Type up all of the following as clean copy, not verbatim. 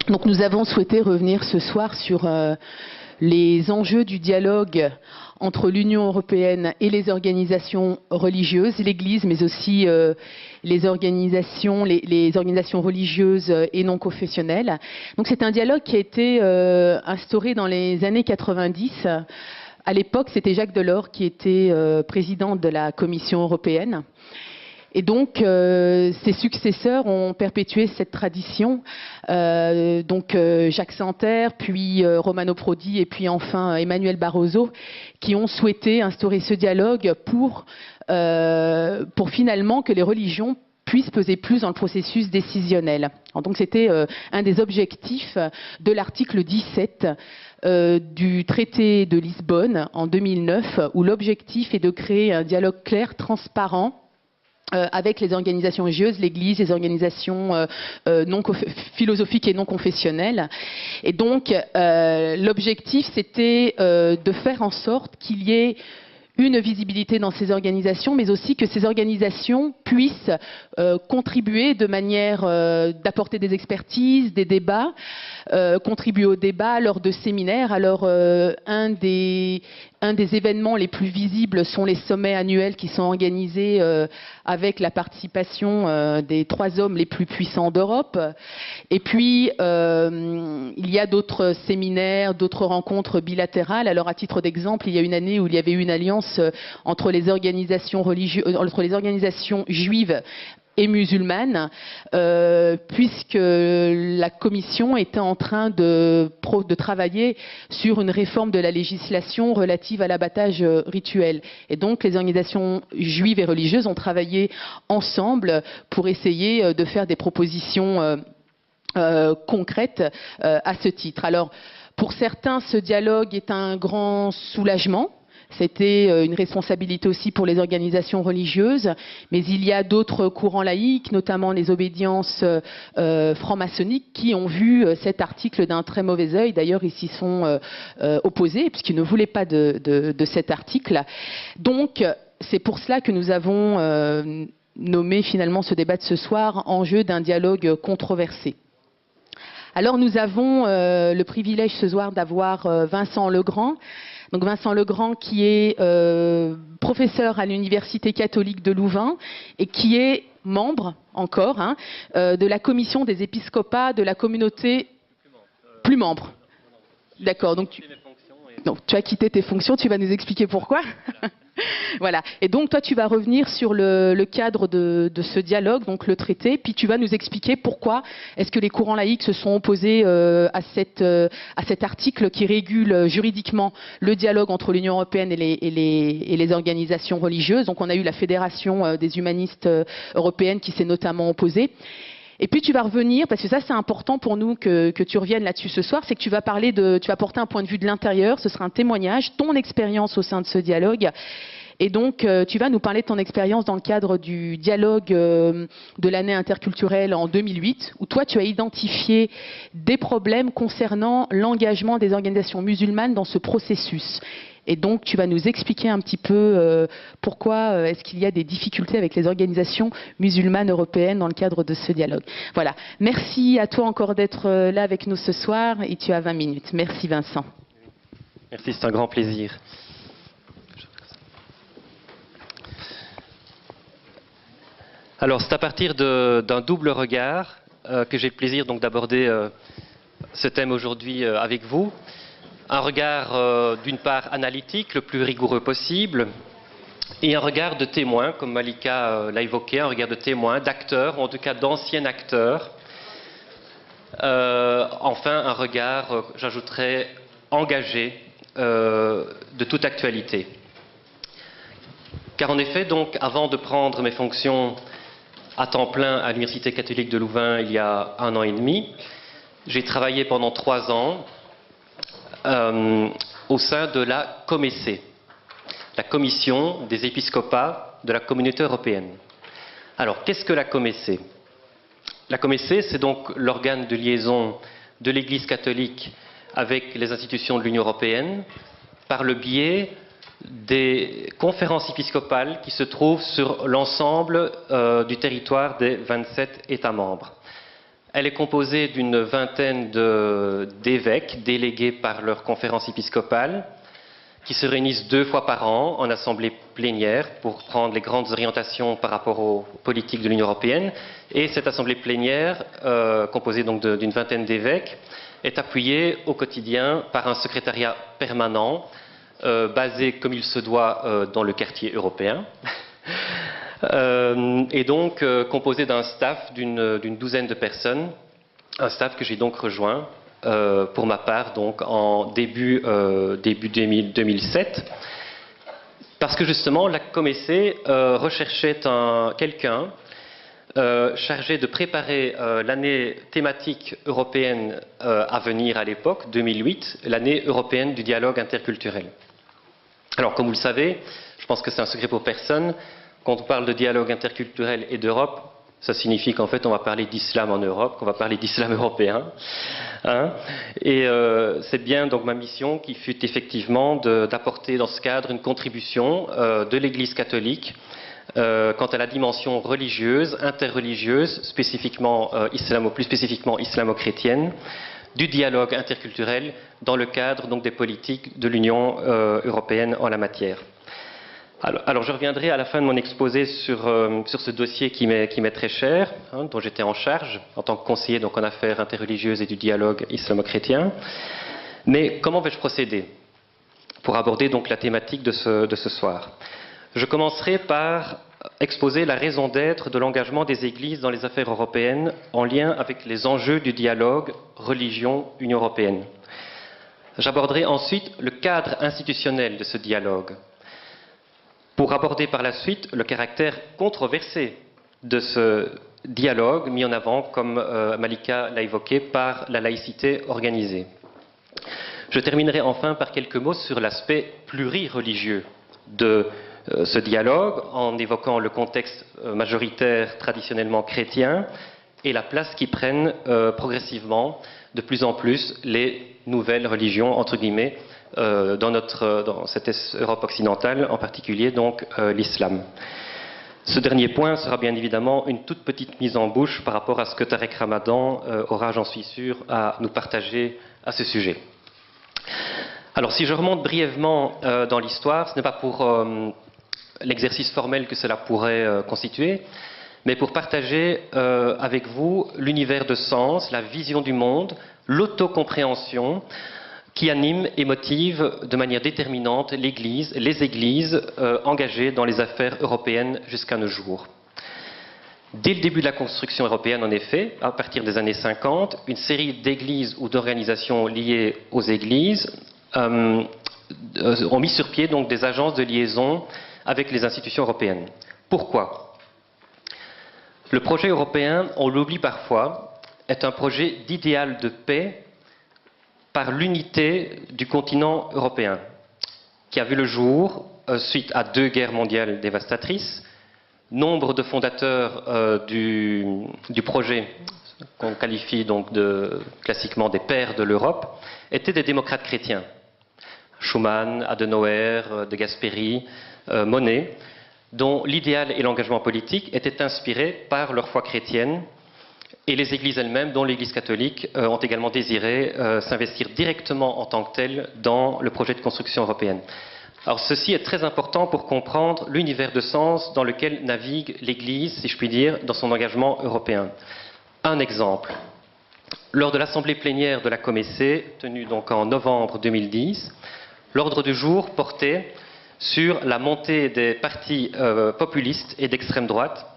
Donc nous avons souhaité revenir ce soir sur les enjeux du dialogue entre l'Union européenne et les organisations religieuses, l'Église, mais aussi les organisations religieuses et non confessionnelles. Donc c'est un dialogue qui a été instauré dans les années 90. À l'époque, c'était Jacques Delors qui était président de la Commission européenne. Et donc, ses successeurs ont perpétué cette tradition. Jacques Santer, puis Romano Prodi, et puis enfin Emmanuel Barroso, qui ont souhaité instaurer ce dialogue pour finalement que les religions puissent peser plus dans le processus décisionnel. Donc, c'était un des objectifs de l'article 17 du traité de Lisbonne en 2009, où l'objectif est de créer un dialogue clair, transparent, avec les organisations religieuses, l'Église, les organisations philosophiques et non confessionnelles. Et donc, l'objectif, c'était de faire en sorte qu'il y ait une visibilité dans ces organisations, mais aussi que ces organisations puissent contribuer de manière d'apporter des expertises, des débats, contribuer au débat lors de séminaires. Alors, un des événements les plus visibles sont les sommets annuels qui sont organisés avec la participation des 3 hommes les plus puissants d'Europe. Et puis, il y a d'autres séminaires, d'autres rencontres bilatérales. Alors, à titre d'exemple, il y a une année où il y avait eu une alliance entre les organisations juives et musulmanes, puisque la Commission était en train de travailler sur une réforme de la législation relative à l'abattage rituel. Et donc, les organisations juives et religieuses ont travaillé ensemble pour essayer de faire des propositions concrètes à ce titre. Alors, pour certains, ce dialogue est un grand soulagement. C'était une responsabilité aussi pour les organisations religieuses, mais il y a d'autres courants laïques, notamment les obédiences franc-maçonniques, qui ont vu cet article d'un très mauvais œil. D'ailleurs, ils s'y sont opposés, puisqu'ils ne voulaient pas de cet article. Donc, c'est pour cela que nous avons nommé finalement ce débat de ce soir « Enjeu d'un dialogue controversé ». Alors, nous avons le privilège ce soir d'avoir Vincent Legrand. Donc Vincent Legrand qui est professeur à l'Université catholique de Louvain et qui est membre encore de la commission des épiscopats de la communauté... Plus membre. D'accord, donc tu as quitté tes fonctions, tu vas nous expliquer pourquoi. Voilà. Et donc, toi, tu vas revenir sur le cadre de ce dialogue, donc le traité, puis tu vas nous expliquer pourquoi est-ce que les courants laïcs se sont opposés à cet article qui régule juridiquement le dialogue entre l'Union européenne et les organisations religieuses. Donc, on a eu la Fédération des humanistes européennes qui s'est notamment opposée. Et puis tu vas revenir, parce que ça c'est important pour nous que tu reviennes là-dessus ce soir, c'est que tu vas porter un point de vue de l'intérieur, ce sera un témoignage, ton expérience au sein de ce dialogue. Et donc tu vas nous parler de ton expérience dans le cadre du dialogue de l'année interculturelle en 2008, où toi tu as identifié des problèmes concernant l'engagement des organisations musulmanes dans ce processus. Et donc, tu vas nous expliquer un petit peu pourquoi est-ce qu'il y a des difficultés avec les organisations musulmanes européennes dans le cadre de ce dialogue. Voilà. Merci à toi encore d'être là avec nous ce soir et tu as 20 minutes. Merci Vincent. Merci, c'est un grand plaisir. Alors, c'est à partir d'un double regard que j'ai le plaisir donc d'aborder ce thème aujourd'hui avec vous. Un regard d'une part analytique, le plus rigoureux possible, et un regard de témoin, comme Malika l'a évoqué, un regard de témoin, d'acteur, ou en tout cas d'ancien acteur. Enfin, un regard, j'ajouterais, engagé de toute actualité. Car en effet, donc, avant de prendre mes fonctions à temps plein à l'Université catholique de Louvain il y a 1 an et demi, j'ai travaillé pendant 3 ans au sein de la COMECE, la Commission des épiscopats de la Communauté européenne. Alors, qu'est-ce que la COMECE? La COMECE, c'est donc l'organe de liaison de l'Église catholique avec les institutions de l'Union européenne par le biais des conférences épiscopales qui se trouvent sur l'ensemble du territoire des 27 États membres. Elle est composée d'une vingtaine d'évêques délégués par leur conférence épiscopale qui se réunissent 2 fois par an en assemblée plénière pour prendre les grandes orientations par rapport aux politiques de l'Union européenne. Et cette assemblée plénière, composée donc d'une vingtaine d'évêques, est appuyée au quotidien par un secrétariat permanent basé comme il se doit dans le quartier européen. Et donc composé d'un staff d'une douzaine de personnes, un staff que j'ai donc rejoint pour ma part donc en début 2007, parce que justement la Comessé recherchait quelqu'un chargé de préparer l'année thématique européenne à venir à l'époque, 2008, l'année européenne du dialogue interculturel. Alors comme vous le savez, je pense que c'est un secret pour personne, quand on parle de dialogue interculturel et d'Europe, ça signifie qu'en fait on va parler d'islam en Europe, qu'on va parler d'islam européen. Hein, et c'est bien donc ma mission qui fut effectivement d'apporter dans ce cadre une contribution de l'Église catholique quant à la dimension religieuse, interreligieuse, spécifiquement plus spécifiquement islamo-chrétienne, du dialogue interculturel dans le cadre donc des politiques de l'Union européenne en la matière. Alors je reviendrai à la fin de mon exposé sur ce dossier qui m'est très cher, hein, dont j'étais en charge en tant que conseiller donc en affaires interreligieuses et du dialogue islamo-chrétien. Mais comment vais-je procéder pour aborder donc la thématique de ce soir? Je commencerai par exposer la raison d'être de l'engagement des Églises dans les affaires européennes en lien avec les enjeux du dialogue religion-Union européenne. J'aborderai ensuite le cadre institutionnel de ce dialogue, pour aborder par la suite le caractère controversé de ce dialogue mis en avant, comme Malika l'a évoqué, par la laïcité organisée. Je terminerai enfin par quelques mots sur l'aspect plurireligieux de ce dialogue, en évoquant le contexte majoritaire traditionnellement chrétien et la place qu'y prennent progressivement de plus en plus les nouvelles religions, entre guillemets, dans cette Europe occidentale, en particulier donc l'islam. Ce dernier point sera bien évidemment une toute petite mise en bouche par rapport à ce que Tarek Ramadan aura, j'en suis sûr, à nous partager à ce sujet. Alors si je remonte brièvement dans l'histoire, ce n'est pas pour l'exercice formel que cela pourrait constituer, mais pour partager avec vous l'univers de sens, la vision du monde, l'autocompréhension qui anime et motive de manière déterminante les églises engagées dans les affaires européennes jusqu'à nos jours. Dès le début de la construction européenne, en effet, à partir des années 50, une série d'églises ou d'organisations liées aux églises ont mis sur pied donc des agences de liaison avec les institutions européennes. Pourquoi? Le projet européen, on l'oublie parfois, est un projet d'idéal de paix par l'unité du continent européen, qui a vu le jour suite à 2 guerres mondiales dévastatrices. Nombre de fondateurs du projet, qu'on qualifie donc classiquement des pères de l'Europe, étaient des démocrates chrétiens. Schuman, Adenauer, De Gasperi, Monnet, dont l'idéal et l'engagement politique étaient inspirés par leur foi chrétienne, et les églises elles-mêmes, dont l'Église catholique, ont également désiré s'investir directement en tant que telles dans le projet de construction européenne. Alors ceci est très important pour comprendre l'univers de sens dans lequel navigue l'Église, si je puis dire, dans son engagement européen. Un exemple. Lors de l'assemblée plénière de la Comessé, tenue donc en novembre 2010, l'ordre du jour portait sur la montée des partis populistes et d'extrême droite,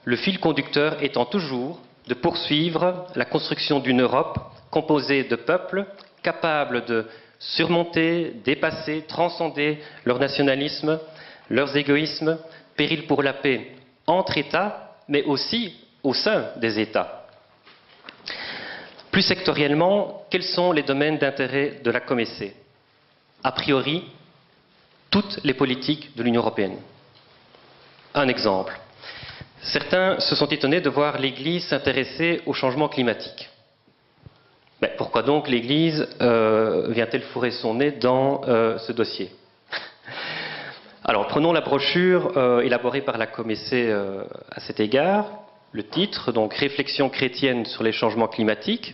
le fil conducteur étant toujours de poursuivre la construction d'une Europe composée de peuples capables de surmonter, dépasser, transcender leur nationalisme, leurs égoïsmes, péril pour la paix entre États, mais aussi au sein des États. Plus sectoriellement, quels sont les domaines d'intérêt de la Comessé? A priori, toutes les politiques de l'Union européenne. Un exemple. Certains se sont étonnés de voir l'Église s'intéresser au changement climatique. Mais pourquoi donc l'Église vient-elle fourrer son nez dans ce dossier? Alors, prenons la brochure élaborée par la Comessé à cet égard. Le titre, donc « Réflexion chrétienne sur les changements climatiques ».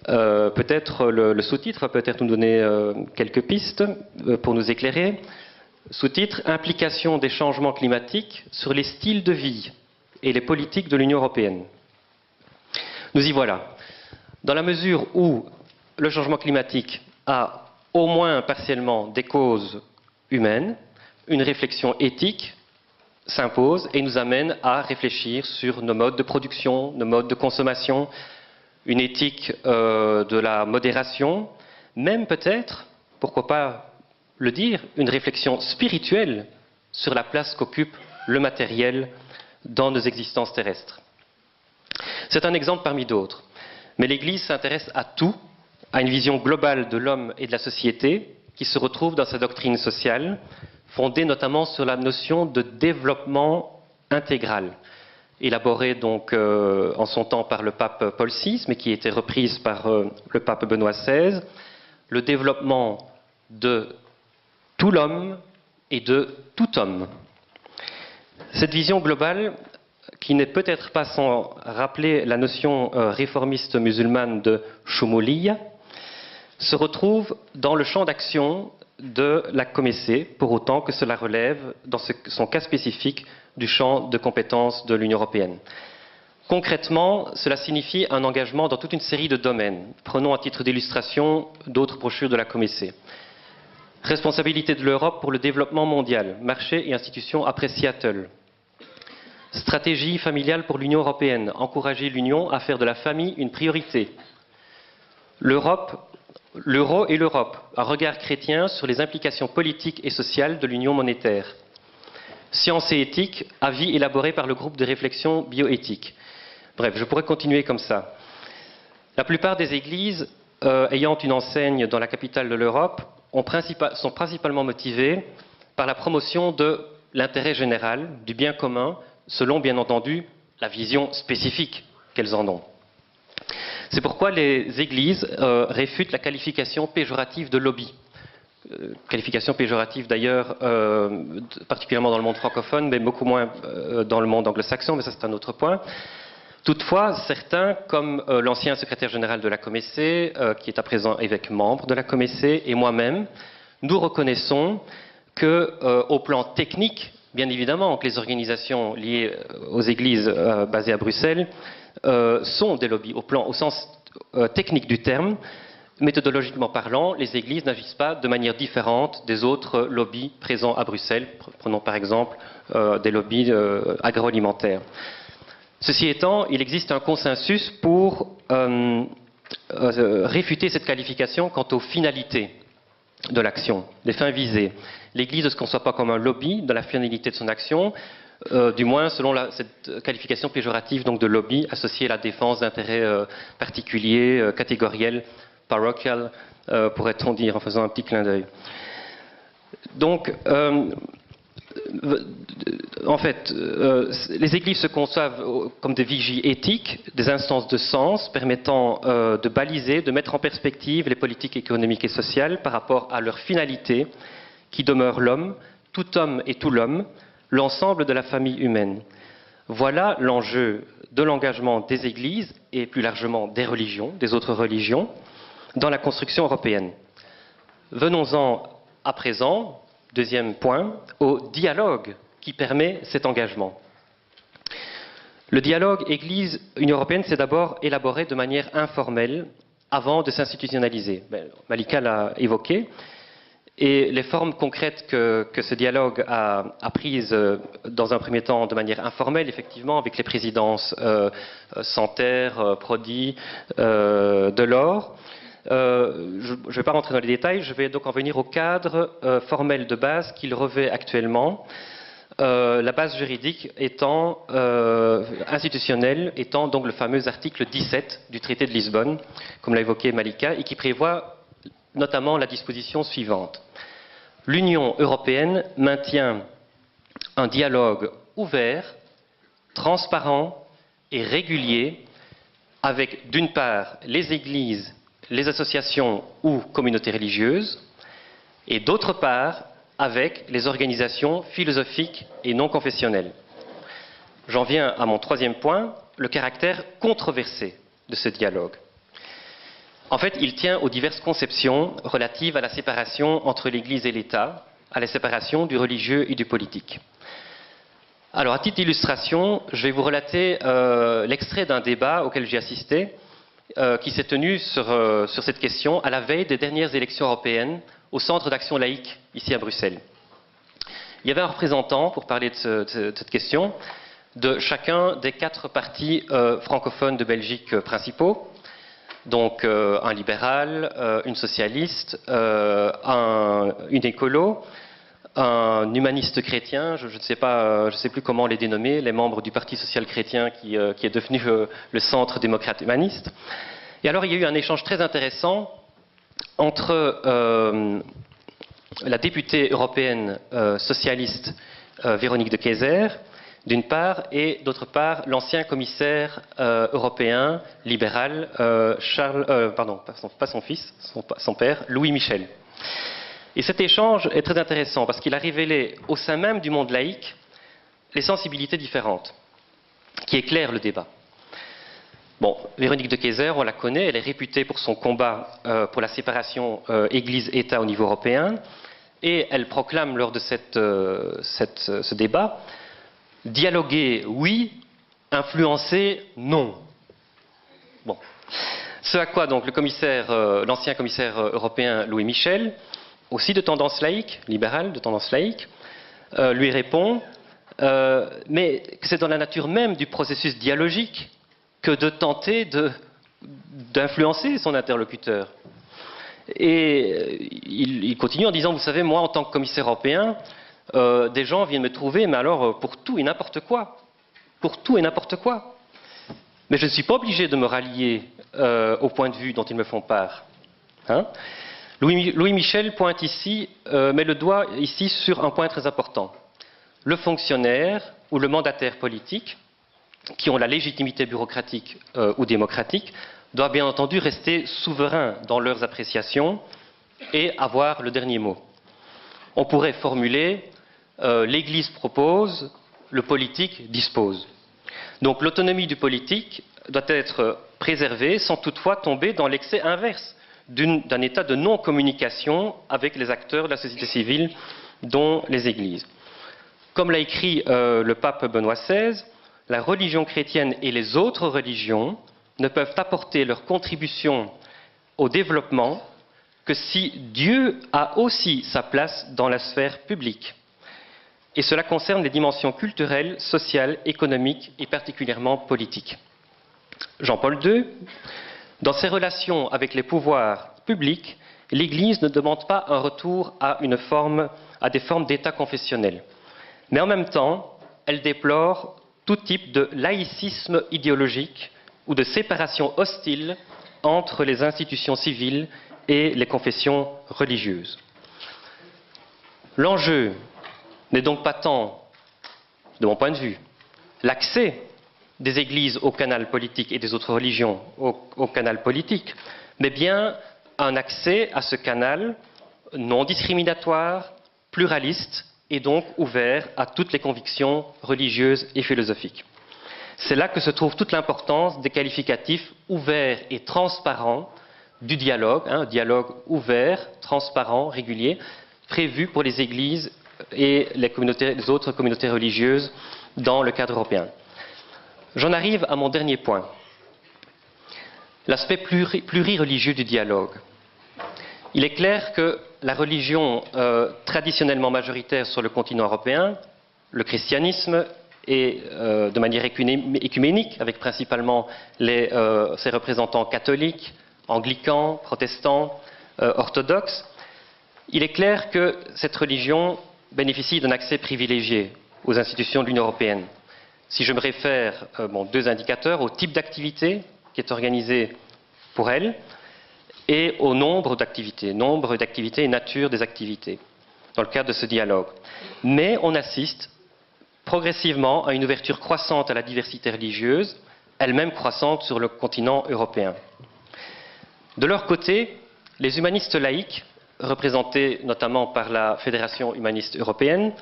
Peut-être le sous-titre va peut-être nous donner quelques pistes pour nous éclairer. Sous-titre « Implication des changements climatiques sur les styles de vie et les politiques de l'Union européenne ». Nous y voilà. Dans la mesure où le changement climatique a au moins partiellement des causes humaines, une réflexion éthique s'impose et nous amène à réfléchir sur nos modes de production, nos modes de consommation, une éthique de la modération, même peut-être, pourquoi pas le dire, une réflexion spirituelle sur la place qu'occupe le matériel dans nos existences terrestres. C'est un exemple parmi d'autres, mais l'Église s'intéresse à tout, à une vision globale de l'homme et de la société qui se retrouve dans sa doctrine sociale, fondée notamment sur la notion de développement intégral, élaborée donc en son temps par le pape Paul VI, mais qui a été reprise par le pape Benoît XVI, le développement de tout l'homme et de tout homme. Cette vision globale, qui n'est peut-être pas sans rappeler la notion réformiste musulmane de shumuliya, se retrouve dans le champ d'action de la Comessé, pour autant que cela relève, dans son cas spécifique, du champ de compétences de l'Union européenne. Concrètement, cela signifie un engagement dans toute une série de domaines. Prenons à titre d'illustration d'autres brochures de la Comessé. Responsabilité de l'Europe pour le développement mondial, marché et institutions après Seattle. Stratégie familiale pour l'Union européenne, encourager l'Union à faire de la famille une priorité. L'euro et l'Europe, un regard chrétien sur les implications politiques et sociales de l'union monétaire. Sciences et éthique, avis élaboré par le groupe de réflexion bioéthique. Bref, je pourrais continuer comme ça. La plupart des églises ayant une enseigne dans la capitale de l'Europe sont principalement motivées par la promotion de l'intérêt général, du bien commun, selon bien entendu la vision spécifique qu'elles en ont. C'est pourquoi les églises réfutent la qualification péjorative de lobby. Qualification péjorative d'ailleurs, particulièrement dans le monde francophone, mais beaucoup moins dans le monde anglo-saxon, mais ça c'est un autre point. Toutefois, certains, comme l'ancien secrétaire général de la Comessé, qui est à présent évêque membre de la Comessé, et moi-même, nous reconnaissons qu'au plan technique, bien évidemment, que les organisations liées aux églises basées à Bruxelles sont des lobbies au sens technique du terme. Méthodologiquement parlant, les églises n'agissent pas de manière différente des autres lobbies présents à Bruxelles. Prenons par exemple des lobbies agroalimentaires. Ceci étant, il existe un consensus pour réfuter cette qualification quant aux finalités de l'action, des fins visées. L'Église ne se conçoit pas comme un lobby dans la finalité de son action, du moins selon cette qualification péjorative donc de lobby associée à la défense d'intérêts particuliers, catégoriels, parochial, pourrait-on dire en faisant un petit clin d'œil. Donc, en fait, les églises se conçoivent comme des vigies éthiques, des instances de sens permettant de baliser, de mettre en perspective les politiques économiques et sociales par rapport à leur finalité qui demeure l'homme, tout homme et tout l'homme, l'ensemble de la famille humaine. Voilà l'enjeu de l'engagement des églises et plus largement des religions, des autres religions, dans la construction européenne. Venons-en à présent, deuxième point, au dialogue qui permet cet engagement. Le dialogue Église-Union européenne s'est d'abord élaboré de manière informelle avant de s'institutionnaliser. Malika l'a évoqué. Et les formes concrètes que ce dialogue a prises dans un premier temps de manière informelle, effectivement, avec les présidences Santerre, Prodi, Delors. Je ne vais pas rentrer dans les détails, je vais donc en venir au cadre formel de base qu'il revêt actuellement. La base juridique étant institutionnelle, étant donc le fameux article 17 du traité de Lisbonne, comme l'a évoqué Malika, et qui prévoit notamment la disposition suivante. L'Union européenne maintient un dialogue ouvert, transparent et régulier avec, d'une part, les églises, les associations ou communautés religieuses, et d'autre part, avec les organisations philosophiques et non confessionnelles. J'en viens à mon troisième point, le caractère controversé de ce dialogue. En fait, il tient aux diverses conceptions relatives à la séparation entre l'Église et l'État, à la séparation du religieux et du politique. Alors, à titre d'illustration, je vais vous relater l'extrait d'un débat auquel j'ai assisté, qui s'est tenu sur cette question à la veille des dernières élections européennes au Centre d'action laïque, ici à Bruxelles. Il y avait un représentant, pour parler de cette question, de chacun des 4 partis francophones de Belgique principaux, donc un libéral, une socialiste, une écolo, un humaniste chrétien, je ne sais pas, je sais plus comment les dénommer, les membres du Parti social chrétien qui est devenu le Centre démocrate humaniste. Et alors il y a eu un échange très intéressant entre la députée européenne socialiste Véronique de Keyser, d'une part, et d'autre part, l'ancien commissaire européen libéral, pas son fils, son père, Louis Michel. Et cet échange est très intéressant parce qu'il a révélé au sein même du monde laïque les sensibilités différentes, qui éclairent le débat. Bon, Véronique de Keyser, on la connaît, elle est réputée pour son combat pour la séparation Église-État au niveau européen, et elle proclame lors de ce débat « Dialoguer, oui, influencer, non ». Bon. Ce à quoi donc l'ancien commissaire européen Louis Michel, aussi de tendance laïque, libéral, de tendance laïque, lui répond mais que c'est dans la nature même du processus dialogique que de tenter d'influencer son interlocuteur. Et il continue en disant, vous savez, moi en tant que commissaire européen, des gens viennent me trouver, mais alors pour tout et n'importe quoi. Pour tout et n'importe quoi. Mais je ne suis pas obligé de me rallier au point de vue dont ils me font part. Hein? Louis Michel pointe ici, met le doigt ici sur un point très important. Le fonctionnaire ou le mandataire politique, qui ont la légitimité bureaucratique ou démocratique, doivent bien entendu rester souverains dans leurs appréciations et avoir le dernier mot. On pourrait formuler l'Église propose, le politique dispose. Donc l'autonomie du politique doit être préservée sans toutefois tomber dans l'excès inverse d'un état de non-communication avec les acteurs de la société civile, dont les églises. Comme l'a écrit le pape Benoît XVI, la religion chrétienne et les autres religions ne peuvent apporter leur contribution au développement que si Dieu a aussi sa place dans la sphère publique. Et cela concerne les dimensions culturelles, sociales, économiques et particulièrement politiques. Jean-Paul II, dans ses relations avec les pouvoirs publics, l'Église ne demande pas un retour à des formes d'État confessionnel. Mais en même temps, elle déplore tout type de laïcisme idéologique ou de séparation hostile entre les institutions civiles et les confessions religieuses. L'enjeu n'est donc pas tant, de mon point de vue, l'accès des églises au canal politique et des autres religions au canal politique, mais bien un accès à ce canal non discriminatoire, pluraliste et donc ouvert à toutes les convictions religieuses et philosophiques. C'est là que se trouve toute l'importance des qualificatifs ouverts et transparents du dialogue, un dialogue ouvert, transparent, régulier, prévu pour les églises et les autres communautés religieuses dans le cadre européen. J'en arrive à mon dernier point, l'aspect plurireligieux du dialogue. Il est clair que la religion traditionnellement majoritaire sur le continent européen, le christianisme, et de manière écuménique, avec principalement ses représentants catholiques, anglicans, protestants, orthodoxes, il est clair que cette religion bénéficie d'un accès privilégié aux institutions de l'Union européenne. Si je me réfère, deux indicateurs, au type d'activité qui est organisée pour elle et au nombre d'activités et nature des activités dans le cadre de ce dialogue. Mais on assiste progressivement à une ouverture croissante à la diversité religieuse, elle-même croissante sur le continent européen. De leur côté, les humanistes laïcs représentés notamment par la Fédération humaniste européenne,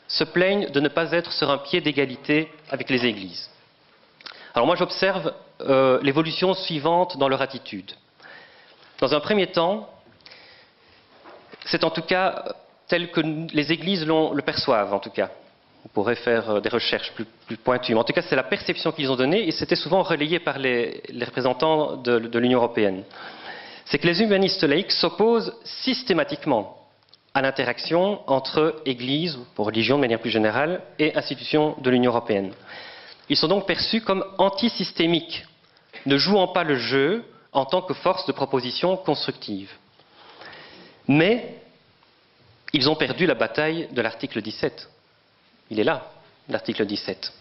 se plaignent de ne pas être sur un pied d'égalité avec les églises. Alors moi j'observe l'évolution suivante dans leur attitude. Dans un premier temps, c'est en tout cas tel que les églises le perçoivent en tout cas. On pourrait faire des recherches plus pointues, mais en tout cas c'est la perception qu'ils ont donnée et c'était souvent relayé par les représentants de l'Union européenne. C'est que les humanistes laïcs s'opposent systématiquement à l'interaction entre Église, ou religion de manière plus générale, et institutions de l'Union européenne. Ils sont donc perçus comme antisystémiques, ne jouant pas le jeu en tant que force de proposition constructive. Mais ils ont perdu la bataille de l'article 17. Il est là, l'article 17.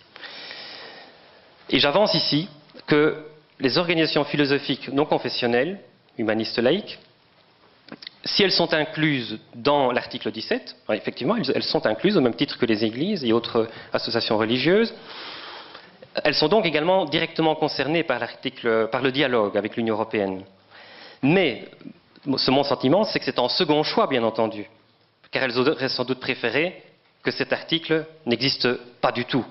Et j'avance ici que les organisations philosophiques non confessionnelles, humanistes laïques, si elles sont incluses dans l'article 17, effectivement, elles sont incluses au même titre que les églises et autres associations religieuses, elles sont donc également directement concernées par le dialogue avec l'Union européenne. Mais mon sentiment, c'est que c'est en second choix, bien entendu, car elles auraient sans doute préféré que cet article n'existe pas du tout.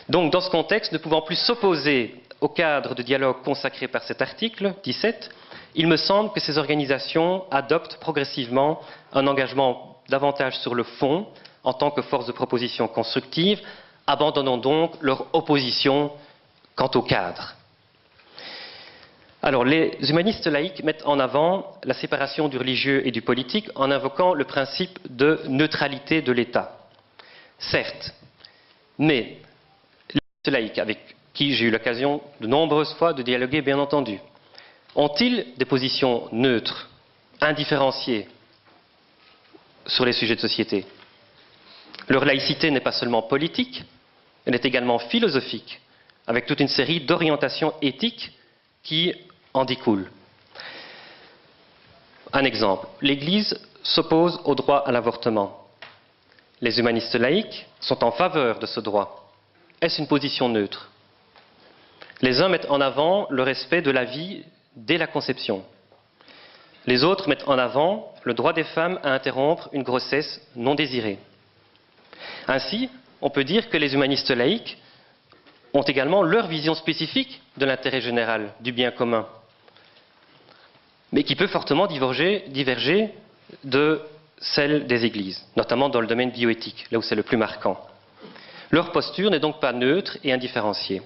Donc, dans ce contexte, ne pouvant plus s'opposer au cadre de dialogue consacré par cet article 17, il me semble que ces organisations adoptent progressivement un engagement davantage sur le fond, en tant que force de proposition constructive, abandonnant donc leur opposition quant au cadre. Alors, les humanistes laïcs mettent en avant la séparation du religieux et du politique en invoquant le principe de neutralité de l'État. Certes, mais les humanistes laïcs, avec qui j'ai eu l'occasion de nombreuses fois de dialoguer, bien entendu, ont-ils des positions neutres, indifférenciées sur les sujets de société? Leur laïcité n'est pas seulement politique, elle est également philosophique, avec toute une série d'orientations éthiques qui en découlent. Un exemple, l'Église s'oppose au droit à l'avortement. Les humanistes laïcs sont en faveur de ce droit. Est-ce une position neutre? Les uns mettent en avant le respect de la vie dès la conception. Les autres mettent en avant le droit des femmes à interrompre une grossesse non désirée. Ainsi, on peut dire que les humanistes laïcs ont également leur vision spécifique de l'intérêt général, du bien commun, mais qui peut fortement diverger de celle des églises, notamment dans le domaine bioéthique, là où c'est le plus marquant. Leur posture n'est donc pas neutre et indifférenciée.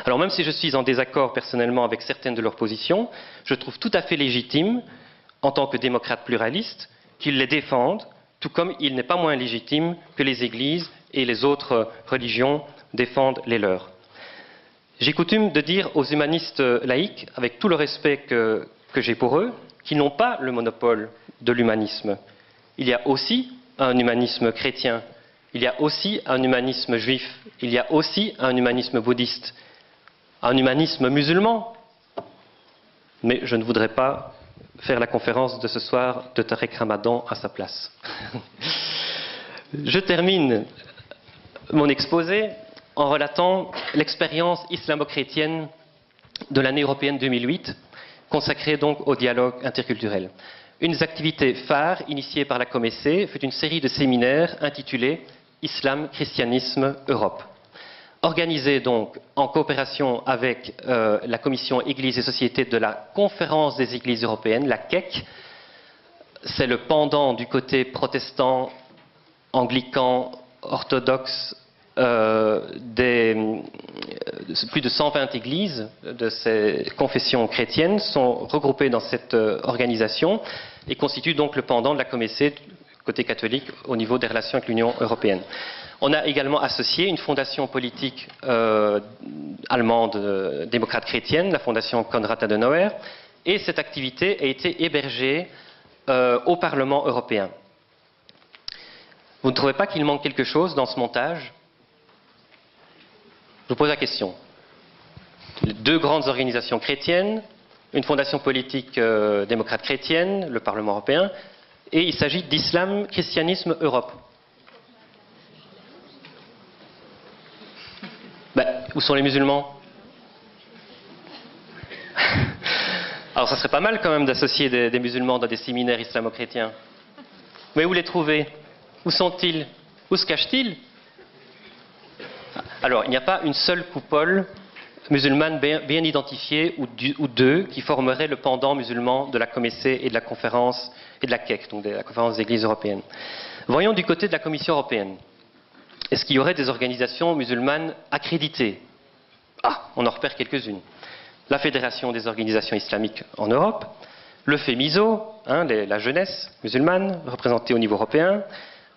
Alors même si je suis en désaccord personnellement avec certaines de leurs positions, je trouve tout à fait légitime, en tant que démocrate pluraliste, qu'ils les défendent, tout comme il n'est pas moins légitime que les églises et les autres religions défendent les leurs. J'ai coutume de dire aux humanistes laïcs, avec tout le respect que j'ai pour eux, qu'ils n'ont pas le monopole de l'humanisme. Il y a aussi un humanisme chrétien, il y a aussi un humanisme juif, il y a aussi un humanisme bouddhiste, un humanisme musulman. Mais je ne voudrais pas faire la conférence de ce soir de Tarek Ramadan à sa place. Je termine mon exposé en relatant l'expérience islamo-chrétienne de l'année européenne 2008, consacrée donc au dialogue interculturel. Une des activités phares initiées par la Comessé fut une série de séminaires intitulés Islam, Christianisme, Europe. Organisée donc en coopération avec la Commission Église et Société de la Conférence des Églises européennes, la CEC. C'est le pendant du côté protestant, anglican, orthodoxe, plus de 120 églises de ces confessions chrétiennes sont regroupées dans cette organisation et constituent donc le pendant de la Comessé côté catholique au niveau des relations avec l'Union européenne. On a également associé une fondation politique allemande démocrate chrétienne, la fondation Konrad Adenauer, et cette activité a été hébergée au Parlement européen. Vous ne trouvez pas qu'il manque quelque chose dans ce montage? Je vous pose la question. Deux grandes organisations chrétiennes, une fondation politique démocrate chrétienne, le Parlement européen, et il s'agit d'Islam, Christianisme, Europe. Où sont les musulmans? Alors ça serait pas mal quand même d'associer des musulmans dans des séminaires islamo-chrétiens. Mais où les trouver? Où sont-ils? Où se cachent-ils? Alors, il n'y a pas une seule coupole musulmane bien identifiée ou deux qui formeraient le pendant musulman de la Comessé et de la conférence et de la CEC, donc de la conférence des églises européennes. Voyons du côté de la Commission européenne. Est-ce qu'il y aurait des organisations musulmanes accréditées? Ah, on en repère quelques-unes. La Fédération des organisations islamiques en Europe, le FEMISO, la jeunesse musulmane représentée au niveau européen,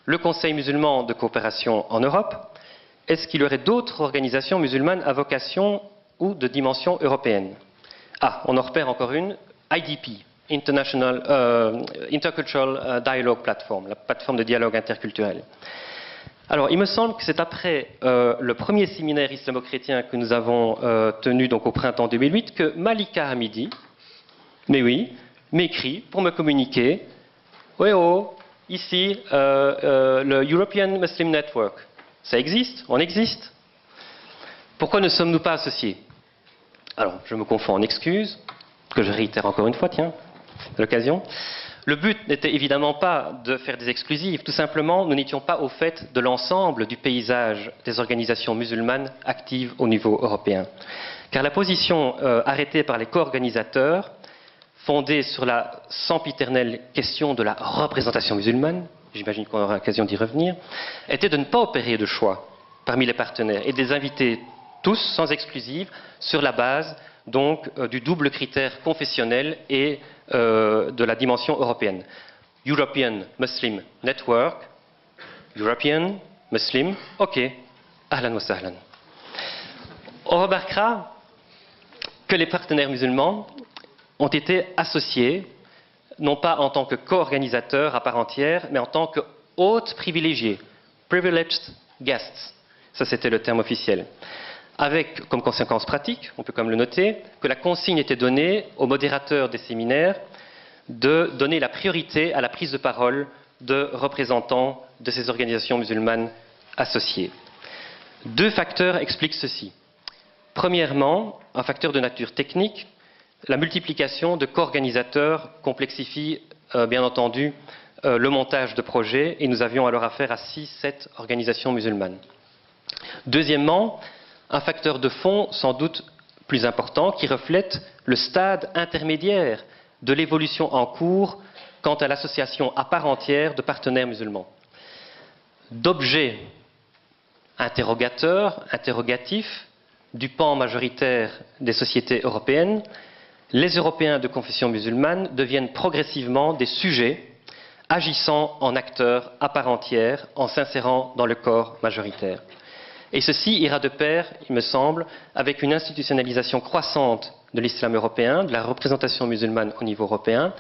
le Conseil musulman de coopération en Europe. Est-ce qu'il y aurait d'autres organisations musulmanes à vocation ou de dimension européenne? Ah, on en repère encore une, IDP, Intercultural Dialogue Platform, la plateforme de dialogue interculturel. Alors, il me semble que c'est après le premier séminaire islamo-chrétien que nous avons tenu donc au printemps 2008 que Malika Hamidi, mais oui, m'écrit pour me communiquer. Oui, oh, ici, le European Muslim Network, ça existe, on existe. Pourquoi ne sommes-nous pas associés? Alors, je me confonds en excuses, que je réitère encore une fois, tiens, l'occasion. Le but n'était évidemment pas de faire des exclusives, tout simplement, nous n'étions pas au fait de l'ensemble du paysage des organisations musulmanes actives au niveau européen. Car la position arrêtée par les co-organisateurs, fondée sur la sempiternelle question de la représentation musulmane, j'imagine qu'on aura l'occasion d'y revenir, était de ne pas opérer de choix parmi les partenaires et de les inviter tous, sans exclusive, sur la base donc du double critère confessionnel et de la dimension européenne. European Muslim Network, European Muslim, ok, ahlan wa sahlan. On remarquera que les partenaires musulmans ont été associés, non pas en tant que co-organisateurs à part entière, mais en tant que hôtes privilégiés, privileged guests, ça c'était le terme officiel. Avec comme conséquence pratique, on peut comme le noter, que la consigne était donnée aux modérateurs des séminaires de donner la priorité à la prise de parole de représentants de ces organisations musulmanes associées. Deux facteurs expliquent ceci. Premièrement, un facteur de nature technique, la multiplication de co-organisateurs complexifie bien entendu le montage de projets et nous avions alors affaire à 6-7 organisations musulmanes. Deuxièmement, un facteur de fond sans doute plus important qui reflète le stade intermédiaire de l'évolution en cours quant à l'association à part entière de partenaires musulmans. D'objets interrogateurs, interrogatifs du pan majoritaire des sociétés européennes, les Européens de confession musulmane deviennent progressivement des sujets agissant en acteurs à part entière en s'insérant dans le corps majoritaire. Et ceci ira de pair, il me semble, avec une institutionnalisation croissante de l'islam européen, de la représentation musulmane au niveau européen,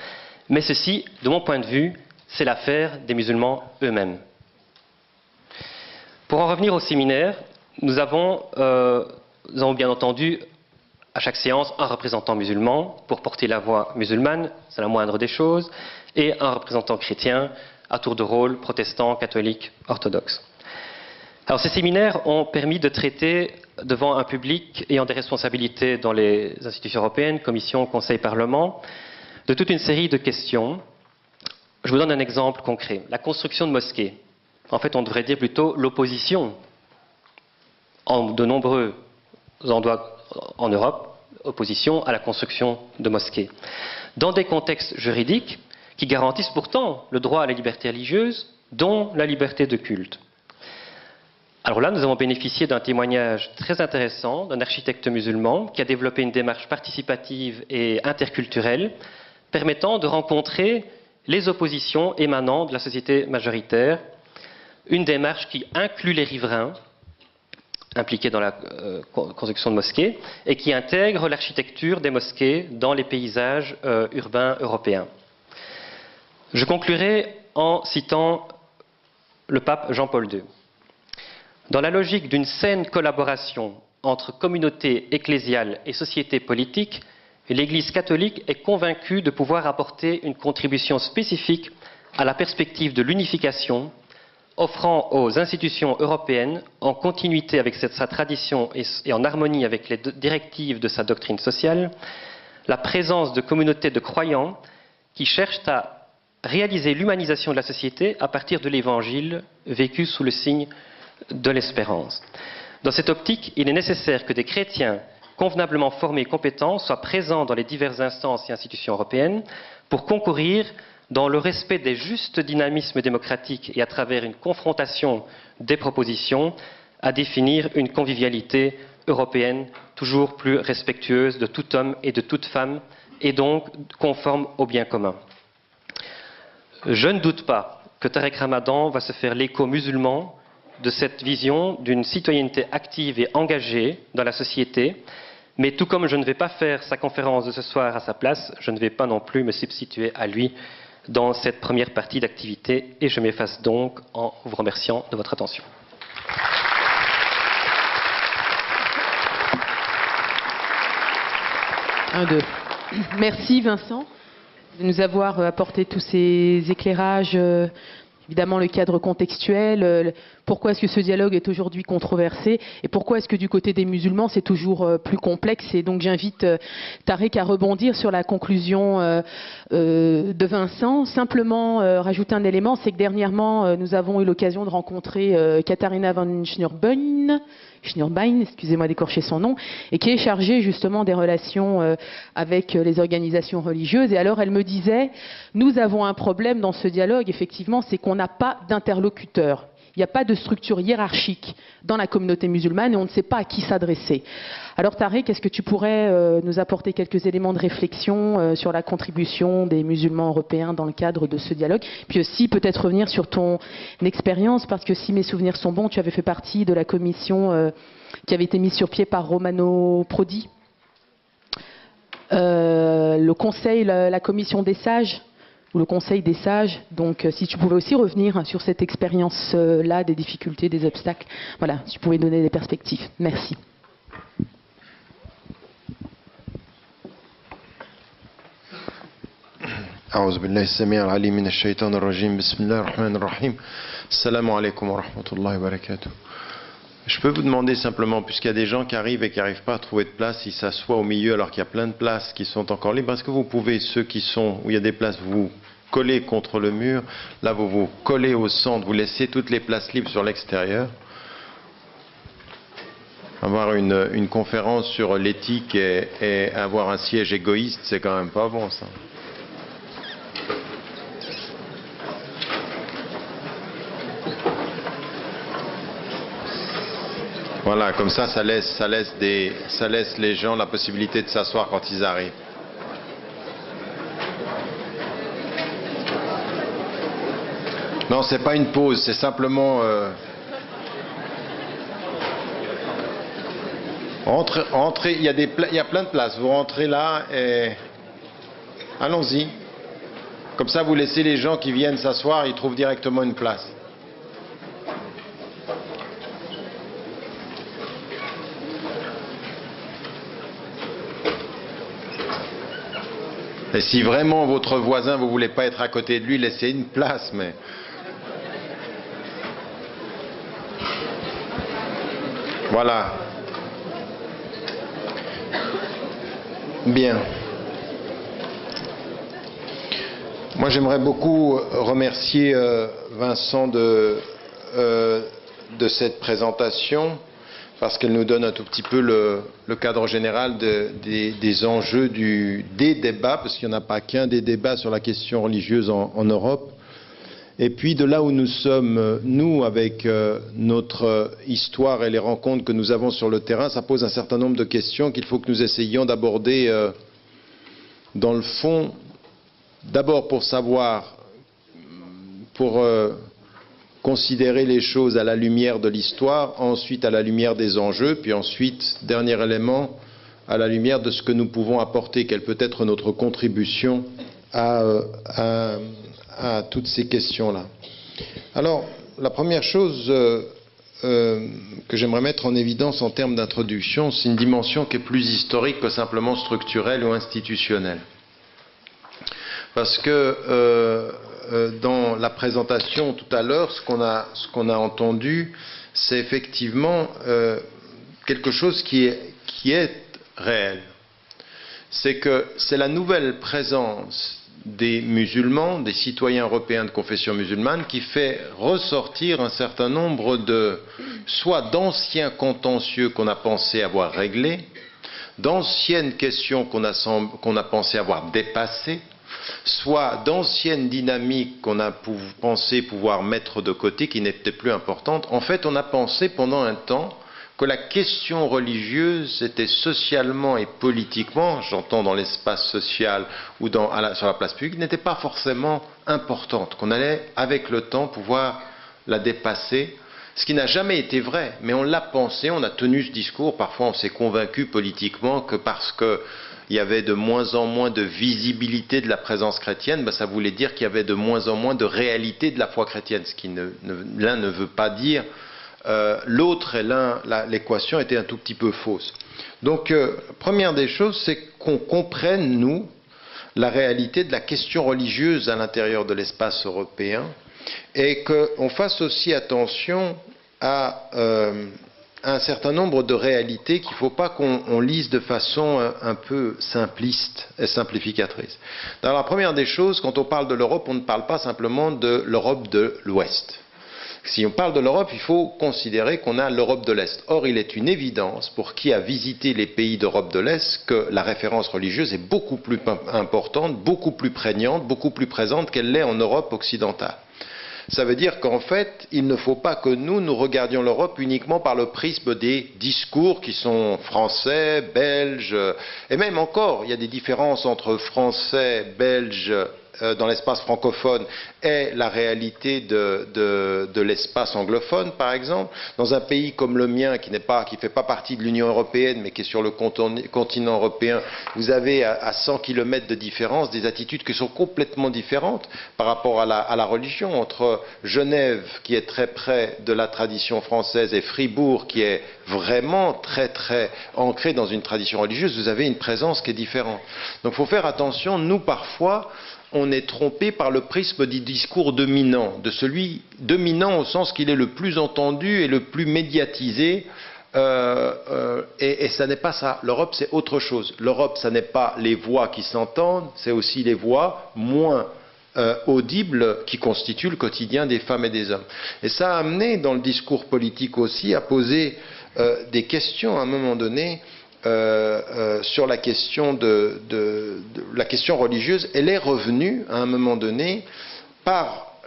mais ceci, de mon point de vue, c'est l'affaire des musulmans eux-mêmes. Pour en revenir au séminaire, nous avons bien entendu à chaque séance un représentant musulman pour porter la voix musulmane, c'est la moindre des choses, et un représentant chrétien à tour de rôle, protestant, catholique, orthodoxe. Alors ces séminaires ont permis de traiter devant un public ayant des responsabilités dans les institutions européennes, Commission, Conseil, Parlement, de toute une série de questions. Je vous donne un exemple concret. La construction de mosquées. En fait, on devrait dire plutôt l'opposition en de nombreux endroits en Europe, opposition à la construction de mosquées. Dans des contextes juridiques qui garantissent pourtant le droit à la liberté religieuse, dont la liberté de culte. Alors là, nous avons bénéficié d'un témoignage très intéressant d'un architecte musulman qui a développé une démarche participative et interculturelle permettant de rencontrer les oppositions émanant de la société majoritaire, une démarche qui inclut les riverains impliqués dans la construction de mosquées et qui intègre l'architecture des mosquées dans les paysages urbains européens. Je conclurai en citant le pape Jean-Paul II. Dans la logique d'une saine collaboration entre communauté ecclésiale et société politique, l'Église catholique est convaincue de pouvoir apporter une contribution spécifique à la perspective de l'unification, offrant aux institutions européennes, en continuité avec sa tradition et en harmonie avec les directives de sa doctrine sociale, la présence de communautés de croyants qui cherchent à réaliser l'humanisation de la société à partir de l'Évangile vécu sous le signe de l'espérance. Dans cette optique, il est nécessaire que des chrétiens convenablement formés et compétents soient présents dans les diverses instances et institutions européennes pour concourir dans le respect des justes dynamismes démocratiques et à travers une confrontation des propositions à définir une convivialité européenne toujours plus respectueuse de tout homme et de toute femme et donc conforme au bien commun. Je ne doute pas que Tarek Ramadan va se faire l'écho musulman de cette vision d'une citoyenneté active et engagée dans la société, mais tout comme je ne vais pas faire sa conférence de ce soir à sa place, je ne vais pas non plus me substituer à lui dans cette première partie d'activité et je m'efface donc en vous remerciant de votre attention. Merci Vincent de nous avoir apporté tous ces éclairages, évidemment le cadre contextuel, pourquoi est-ce que ce dialogue est aujourd'hui controversé et pourquoi est-ce que du côté des musulmans c'est toujours plus complexe. Et donc j'invite Tarek à rebondir sur la conclusion de Vincent. Simplement rajouter un élément, c'est que dernièrement nous avons eu l'occasion de rencontrer Katharina van Schnurbein, excusez-moi d'écorcher son nom, et qui est chargée justement des relations avec les organisations religieuses. Et alors elle me disait, nous avons un problème dans ce dialogue, effectivement, c'est qu'on n'a pas d'interlocuteur. Il n'y a pas de structure hiérarchique dans la communauté musulmane et on ne sait pas à qui s'adresser. Alors Tarek, est-ce que tu pourrais nous apporter quelques éléments de réflexion sur la contribution des musulmans européens dans le cadre de ce dialogue? Puis aussi peut-être revenir sur ton expérience, parce que si mes souvenirs sont bons, tu avais fait partie de la commission qui avait été mise sur pied par Romano Prodi. Le conseil, la commission des sages, ou le Conseil des sages. Donc, si tu pouvais aussi revenir sur cette expérience-là, des difficultés, des obstacles. Voilà, si tu pouvais donner des perspectives. Merci. أعوذ بالله السميع العليم من الشيطان الرجيم بسم الله الرحمن الرحيم السلام عليكم ورحمة الله وبركاته. Je peux vous demander simplement, puisqu'il y a des gens qui arrivent et qui n'arrivent pas à trouver de place, ils s'assoient au milieu alors qu'il y a plein de places qui sont encore libres. Est-ce que vous pouvez, ceux qui sont où il y a des places, vous coller contre le mur, là vous vous collez au centre, vous laissez toutes les places libres sur l'extérieur. Avoir une conférence sur l'éthique et avoir un siège égoïste, c'est quand même pas bon ça. Voilà, comme ça laisse les gens la possibilité de s'asseoir quand ils arrivent. Non, c'est pas une pause, c'est simplement entrez, il y a plein de places. Vous rentrez là et allons-y. Comme ça, vous laissez les gens qui viennent s'asseoir, ils trouvent directement une place. Et si vraiment votre voisin, vous ne voulez pas être à côté de lui, laissez une place, mais... Voilà. Bien. Moi, j'aimerais beaucoup remercier Vincent de cette présentation, parce qu'elle nous donne un tout petit peu le cadre général des enjeux des débats, parce qu'il n'y en a pas qu'un des débats sur la question religieuse en Europe. Et puis de là où nous sommes, nous, avec notre histoire et les rencontres que nous avons sur le terrain, ça pose un certain nombre de questions qu'il faut que nous essayions d'aborder dans le fond, d'abord pour savoir, pour considérer les choses à la lumière de l'histoire, ensuite à la lumière des enjeux, puis ensuite, dernier élément, à la lumière de ce que nous pouvons apporter, quelle peut être notre contribution à toutes ces questions-là. Alors, la première chose que j'aimerais mettre en évidence en termes d'introduction, c'est une dimension qui est plus historique que simplement structurelle ou institutionnelle. Parce que dans la présentation tout à l'heure, ce qu'on a entendu, c'est effectivement quelque chose qui est réel. c'est que c'est la nouvelle présence des musulmans, des citoyens européens de confession musulmane, qui fait ressortir un certain nombre soit d'anciens contentieux qu'on a pensé avoir réglés, d'anciennes questions qu'on a pensé avoir dépassées, soit d'anciennes dynamiques qu'on a pensé pouvoir mettre de côté, qui n'étaient plus importantes. En fait, on a pensé pendant un temps que la question religieuse était socialement et politiquement, j'entends dans l'espace social ou sur la place publique, n'était pas forcément importante, qu'on allait avec le temps pouvoir la dépasser, ce qui n'a jamais été vrai, mais on l'a pensé, on a tenu ce discours, parfois on s'est convaincu politiquement que parce que il y avait de moins en moins de visibilité de la présence chrétienne, ça voulait dire qu'il y avait de moins en moins de réalité de la foi chrétienne, ce qui l'un ne veut pas dire l'autre, et l'équation était un tout petit peu fausse. Donc, première des choses, c'est qu'on comprenne, nous, la réalité de la question religieuse à l'intérieur de l'espace européen, et qu'on fasse aussi attention à un certain nombre de réalités qu'il ne faut pas qu'on lise de façon un peu simpliste et simplificatrice. Alors, la première des choses, quand on parle de l'Europe, on ne parle pas simplement de l'Europe de l'Ouest. Si on parle de l'Europe, il faut considérer qu'on a l'Europe de l'Est. Or, il est une évidence, pour qui a visité les pays d'Europe de l'Est, que la référence religieuse est beaucoup plus importante, beaucoup plus prégnante, beaucoup plus présente qu'elle l'est en Europe occidentale. Ça veut dire qu'en fait, il ne faut pas que nous regardions l'Europe uniquement par le prisme des discours qui sont français, belges, et même encore, il y a des différences entre français, belges, dans l'espace francophone et la réalité de l'espace anglophone, par exemple. Dans un pays comme le mien, qui ne fait pas partie de l'Union européenne, mais qui est sur le continent européen, vous avez à 100 km de différence des attitudes qui sont complètement différentes par rapport à la religion. Entre Genève, qui est très près de la tradition française, et Fribourg, qui est vraiment très très ancré dans une tradition religieuse, vous avez une présence qui est différente. Donc il faut faire attention, nous parfois, on est trompé par le prisme du discours dominant, de celui dominant au sens qu'il est le plus entendu et le plus médiatisé, et ça n'est pas ça. L'Europe, c'est autre chose. L'Europe, ça n'est pas les voix qui s'entendent, c'est aussi les voix moins audibles qui constituent le quotidien des femmes et des hommes. Et ça a amené, dans le discours politique aussi, à poser des questions à un moment donné sur la question la question religieuse. Elle est revenue à un moment donné par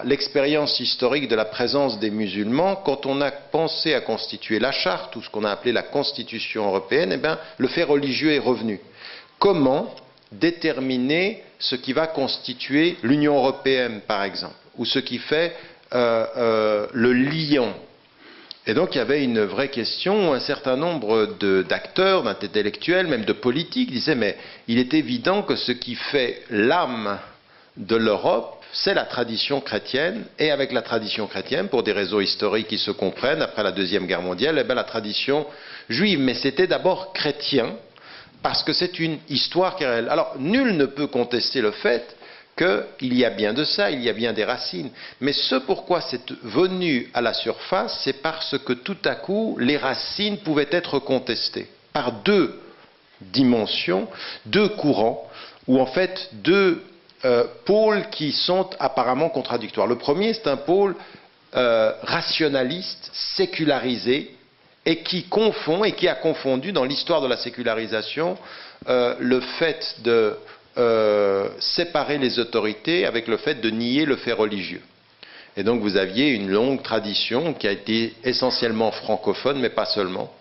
l'expérience historique de la présence des musulmans. Quand on a pensé à constituer la charte, ou ce qu'on a appelé la constitution européenne, le fait religieux est revenu. Comment déterminer ce qui va constituer l'Union européenne, par exemple, ou ce qui fait le liant? Et donc il y avait une vraie question où un certain nombre d'acteurs, d'intellectuels, même de politiques disaient mais il est évident que ce qui fait l'âme de l'Europe, c'est la tradition chrétienne, et avec la tradition chrétienne, pour des réseaux historiques qui se comprennent, après la Deuxième Guerre mondiale, la tradition juive. Mais c'était d'abord chrétien, parce que c'est une histoire qui est réelle. Alors nul ne peut contester le fait qu'il y a bien de ça, il y a bien des racines. Mais ce pourquoi c'est venu à la surface, c'est parce que tout à coup, les racines pouvaient être contestées par deux dimensions, deux courants, ou en fait deux pôles qui sont apparemment contradictoires. Le premier, c'est un pôle rationaliste, sécularisé, et qui confond, et qui a confondu dans l'histoire de la sécularisation le fait de séparer les autorités avec le fait de nier le fait religieux. Et donc vous aviez une longue tradition qui a été essentiellement francophone, mais pas seulement.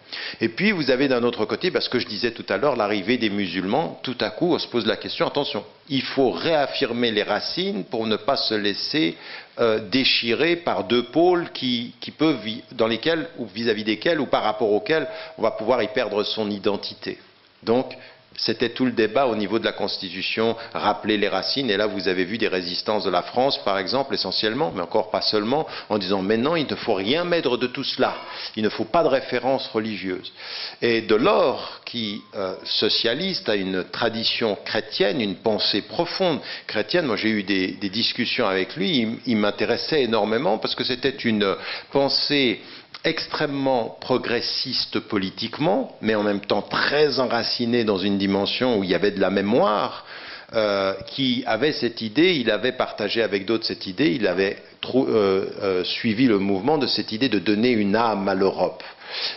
Et puis vous avez d'un autre côté, parce que je disais tout à l'heure, l'arrivée des musulmans, tout à coup on se pose la question, attention, il faut réaffirmer les racines pour ne pas se laisser déchirer par deux pôles dans lesquels, ou vis-à-vis desquels, ou par rapport auxquels on va pouvoir y perdre son identité. Donc c'était tout le débat au niveau de la Constitution, rappeler les racines, et là vous avez vu des résistances de la France par exemple essentiellement, mais encore pas seulement, en disant mais non, il ne faut rien mettre de tout cela, il ne faut pas de référence religieuse. Et Delors, qui socialiste, a une tradition chrétienne, une pensée profonde chrétienne. Moi j'ai eu des discussions avec lui, il m'intéressait énormément parce que c'était une pensée extrêmement progressiste politiquement, mais en même temps très enraciné dans une dimension où il y avait de la mémoire, qui avait cette idée, il avait partagé avec d'autres cette idée, il avait suivi le mouvement de cette idée de donner une âme à l'Europe.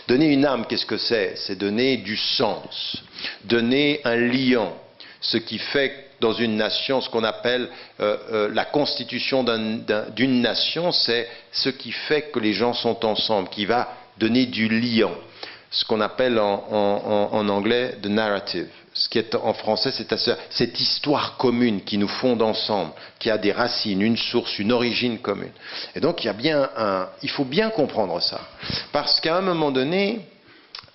Donner une âme, qu'est-ce que c'est? C'est donner du sens, donner un liant, ce qui fait dans une nation, ce qu'on appelle la constitution d'une nation, c'est ce qui fait que les gens sont ensemble, qui va donner du liant, ce qu'on appelle en anglais the narrative. Ce qui est en français, c'est cette histoire commune qui nous fonde ensemble, qui a des racines, une source, une origine commune. Et donc il faut bien comprendre ça, parce qu'à un moment donné,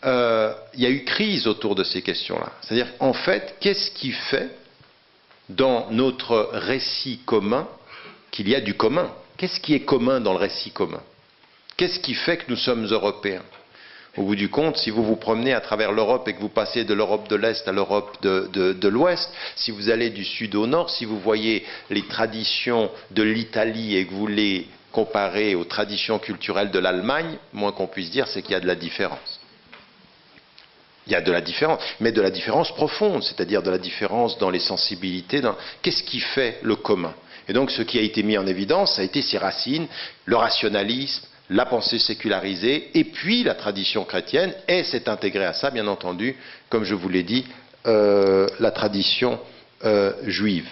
il y a eu crise autour de ces questions-là. C'est-à-dire, en fait, qu'est-ce qui fait dans notre récit commun qu'il y a du commun? Qu'est-ce qui est commun dans le récit commun? Qu'est-ce qui fait que nous sommes Européens? Au bout du compte, si vous vous promenez à travers l'Europe et que vous passez de l'Europe de l'Est à l'Europe de l'Ouest, si vous allez du Sud au Nord, si vous voyez les traditions de l'Italie et que vous les comparez aux traditions culturelles de l'Allemagne, moins qu'on puisse dire, c'est qu'il y a de la différence. Il y a de la différence, mais de la différence profonde, c'est-à-dire de la différence dans les sensibilités. Qu'est-ce qui fait le commun? Et donc ce qui a été mis en évidence, ça a été ses racines, le rationalisme, la pensée sécularisée, et puis la tradition chrétienne, et c'est intégré à ça, bien entendu, comme je vous l'ai dit, la tradition juive.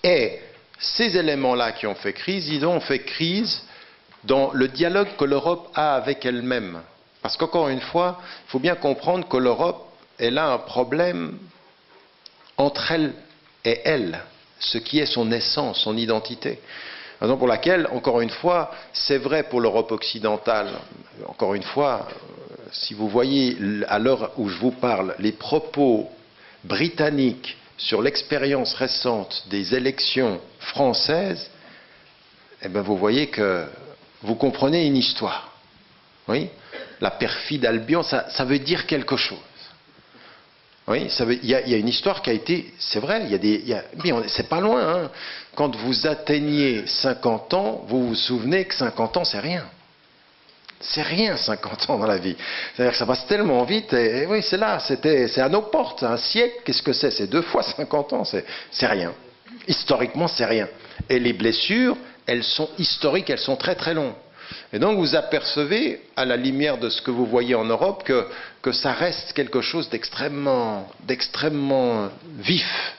Et ces éléments-là qui ont fait crise, ils ont fait crise dans le dialogue que l'Europe a avec elle-même. Parce qu'encore une fois, il faut bien comprendre que l'Europe, elle a un problème entre elle et elle, ce qui est son essence, son identité. Raison pour laquelle, encore une fois, c'est vrai pour l'Europe occidentale. Encore une fois, si vous voyez à l'heure où je vous parle les propos britanniques sur l'expérience récente des élections françaises, eh bien vous voyez que vous comprenez une histoire. Oui, la perfide Albion, ça veut dire quelque chose. Oui, il y a une histoire qui a été, c'est vrai, c'est pas loin. Hein. Quand vous atteignez 50 ans, vous vous souvenez que 50 ans, c'est rien. C'est rien, 50 ans dans la vie. C'est-à-dire que ça passe tellement vite, et oui, c'est là, c'est à nos portes. Un siècle, qu'est-ce que c'est? C'est 2 fois 50 ans, c'est rien. Historiquement, c'est rien. Et les blessures, elles sont historiques, elles sont très très longues. Et donc vous apercevez, à la lumière de ce que vous voyez en Europe, que ça reste quelque chose d'extrêmement vif,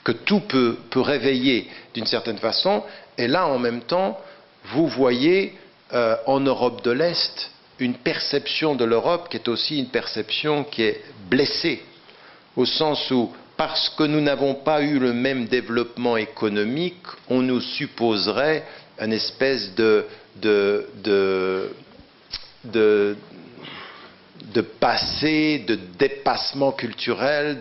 que tout peut réveiller d'une certaine façon. Et là, en même temps, vous voyez en Europe de l'Est une perception de l'Europe qui est aussi une perception qui est blessée, au sens où, parce que nous n'avons pas eu le même développement économique, on nous supposerait une espèce de passé, de dépassement culturel,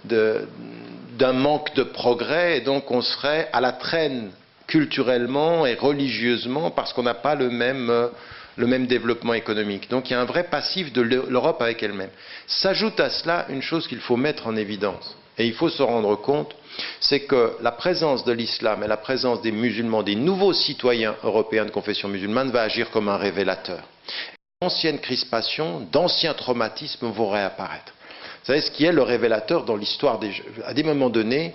d'un manque de progrès, et donc on serait à la traîne culturellement et religieusement parce qu'on n'a pas le même développement économique. Donc il y a un vrai passif de l'Europe avec elle-même. S'ajoute à cela une chose qu'il faut mettre en évidence, et il faut se rendre compte, c'est que la présence de l'islam et la présence des musulmans, des nouveaux citoyens européens de confession musulmane, va agir comme un révélateur. D'anciennes crispations, d'anciens traumatismes vont réapparaître. Vous savez ce qui est le révélateur dans l'histoire des... À des moments donnés,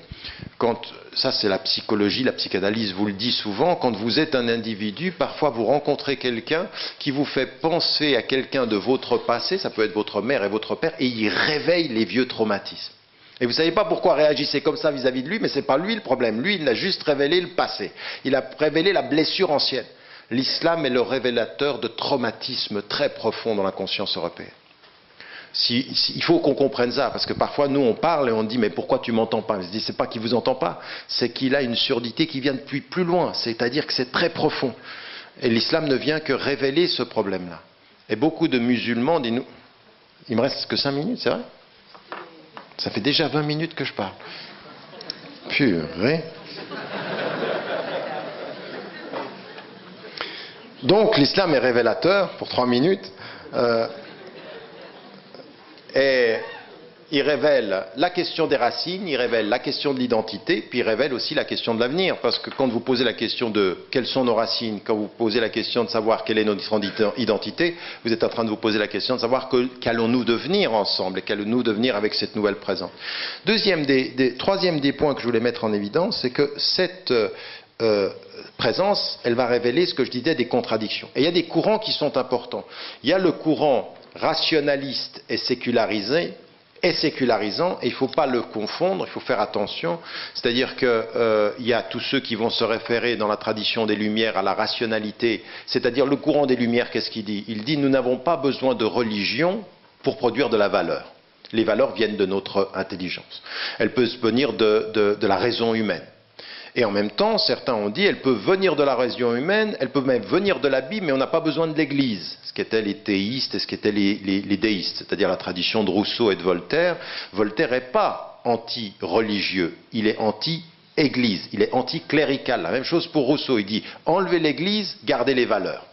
ça c'est la psychologie, la psychanalyse vous le dit souvent, quand vous êtes un individu, parfois vous rencontrez quelqu'un qui vous fait penser à quelqu'un de votre passé, ça peut être votre mère et votre père, et il réveille les vieux traumatismes. Et vous ne savez pas pourquoi réagissez comme ça vis-à-vis de lui, mais ce n'est pas lui le problème. Lui, il a juste révélé le passé. Il a révélé la blessure ancienne. L'islam est le révélateur de traumatismes très profonds dans la conscience européenne. Il faut qu'on comprenne ça, parce que parfois nous on parle et on dit mais pourquoi tu m'entends pas? Je dis c'est pas qu'il vous entend pas, c'est qu'il a une surdité qui vient depuis plus loin, c'est-à-dire que c'est très profond. Et l'islam ne vient que révéler ce problème-là. Et beaucoup de musulmans disent nous, il me reste que 5 minutes, c'est vrai? Ça fait déjà 20 minutes que je parle. Purée. Donc l'islam est révélateur pour 3 minutes. Et il révèle la question des racines, il révèle la question de l'identité, puis il révèle aussi la question de l'avenir. Parce que quand vous posez la question de quelles sont nos racines, quand vous posez la question de savoir quelle est notre identité, vous êtes en train de vous poser la question de savoir qu'allons-nous devenir ensemble et qu'allons-nous devenir avec cette nouvelle présence. Troisième des points que je voulais mettre en évidence, c'est que cette présence, elle va révéler ce que je disais des contradictions. Et il y a des courants qui sont importants. Il y a le courant rationaliste et sécularisé, et sécularisant, et il ne faut pas le confondre, il faut faire attention. C'est-à-dire qu'il y a tous ceux qui vont se référer dans la tradition des Lumières à la rationalité, c'est-à-dire le courant des Lumières, qu'est-ce qu'il dit? Il dit nous n'avons pas besoin de religion pour produire de la valeur. Les valeurs viennent de notre intelligence. Elles peuvent venir de la raison humaine. Et en même temps, certains ont dit, elles peuvent venir de la raison humaine, elles peuvent même venir de la Bible, mais on n'a pas besoin de l'Église. Ce qu'étaient les théistes et ce qu'étaient les déistes, c'est-à-dire la tradition de Rousseau et de Voltaire. Voltaire n'est pas anti-religieux, il est anti-Église, il est anti-clérical. La même chose pour Rousseau, il dit, enlevez l'Église, gardez les valeurs.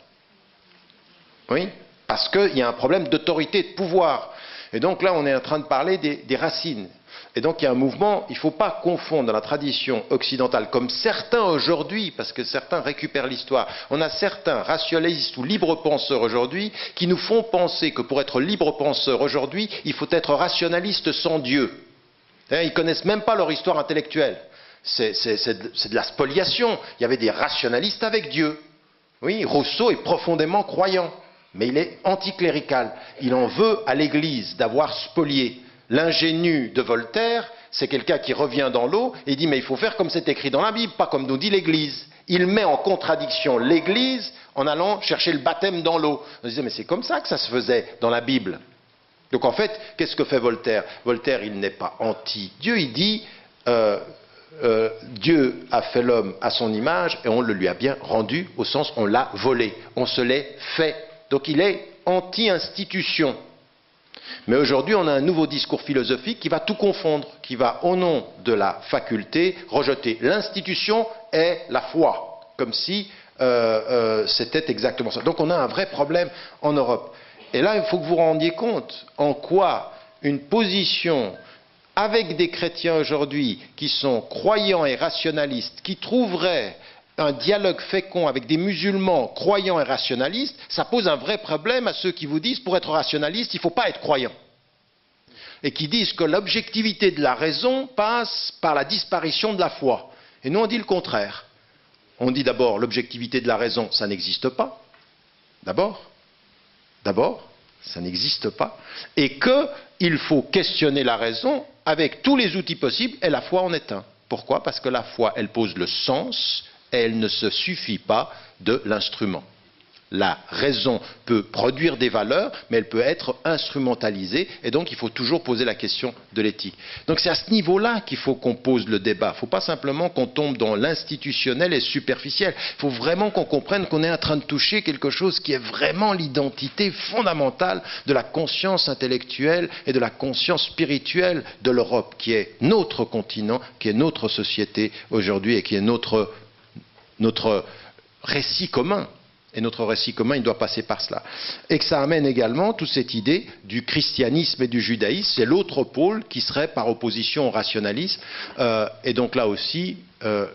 Oui, parce qu'il y a un problème d'autorité, de pouvoir. Et donc là, on est en train de parler des racines. Et donc il y a un mouvement, il ne faut pas confondre dans la tradition occidentale, comme certains aujourd'hui, parce que certains récupèrent l'histoire, on a certains rationalistes ou libres-penseurs aujourd'hui qui nous font penser que pour être libre-penseur aujourd'hui, il faut être rationaliste sans Dieu. Ils ne connaissent même pas leur histoire intellectuelle. C'est de la spoliation. Il y avait des rationalistes avec Dieu. Oui, Rousseau est profondément croyant, mais il est anticlérical. Il en veut à l'Église d'avoir spolié. L'ingénu de Voltaire, c'est quelqu'un qui revient dans l'eau et dit mais il faut faire comme c'est écrit dans la Bible, pas comme nous dit l'Église. Il met en contradiction l'Église en allant chercher le baptême dans l'eau. On disait mais c'est comme ça que ça se faisait dans la Bible. Donc en fait, qu'est-ce que fait Voltaire? Voltaire, il n'est pas anti-Dieu, il dit Dieu a fait l'homme à son image et on le lui a bien rendu, au sens on l'a volé, on se l'est fait. Donc il est anti-institution. Mais aujourd'hui, on a un nouveau discours philosophique qui va tout confondre, qui va, au nom de la faculté, rejeter l'institution et la foi, comme si c'était exactement ça. Donc on a un vrai problème en Europe. Et là, il faut que vous vous rendiez compte en quoi une position avec des chrétiens aujourd'hui qui sont croyants et rationalistes, qui trouveraient un dialogue fécond avec des musulmans croyants et rationalistes, ça pose un vrai problème à ceux qui vous disent pour être rationaliste, il ne faut pas être croyant. Et qui disent que l'objectivité de la raison passe par la disparition de la foi. Et nous on dit le contraire. On dit d'abord l'objectivité de la raison, ça n'existe pas. D'abord, ça n'existe pas. Et qu'il faut questionner la raison avec tous les outils possibles, et la foi en est un. Pourquoi? Parce que la foi, elle pose le sens, et elle ne se suffit pas de l'instrument. La raison peut produire des valeurs, mais elle peut être instrumentalisée, et donc il faut toujours poser la question de l'éthique. Donc c'est à ce niveau-là qu'il faut qu'on pose le débat. Il ne faut pas simplement qu'on tombe dans l'institutionnel et superficiel. Il faut vraiment qu'on comprenne qu'on est en train de toucher quelque chose qui est vraiment l'identité fondamentale de la conscience intellectuelle et de la conscience spirituelle de l'Europe, qui est notre continent, qui est notre société aujourd'hui et qui est notre récit commun. Et notre récit commun, il doit passer par cela. Et que ça amène également toute cette idée du christianisme et du judaïsme. C'est l'autre pôle qui serait par opposition au rationalisme. Et donc là aussi,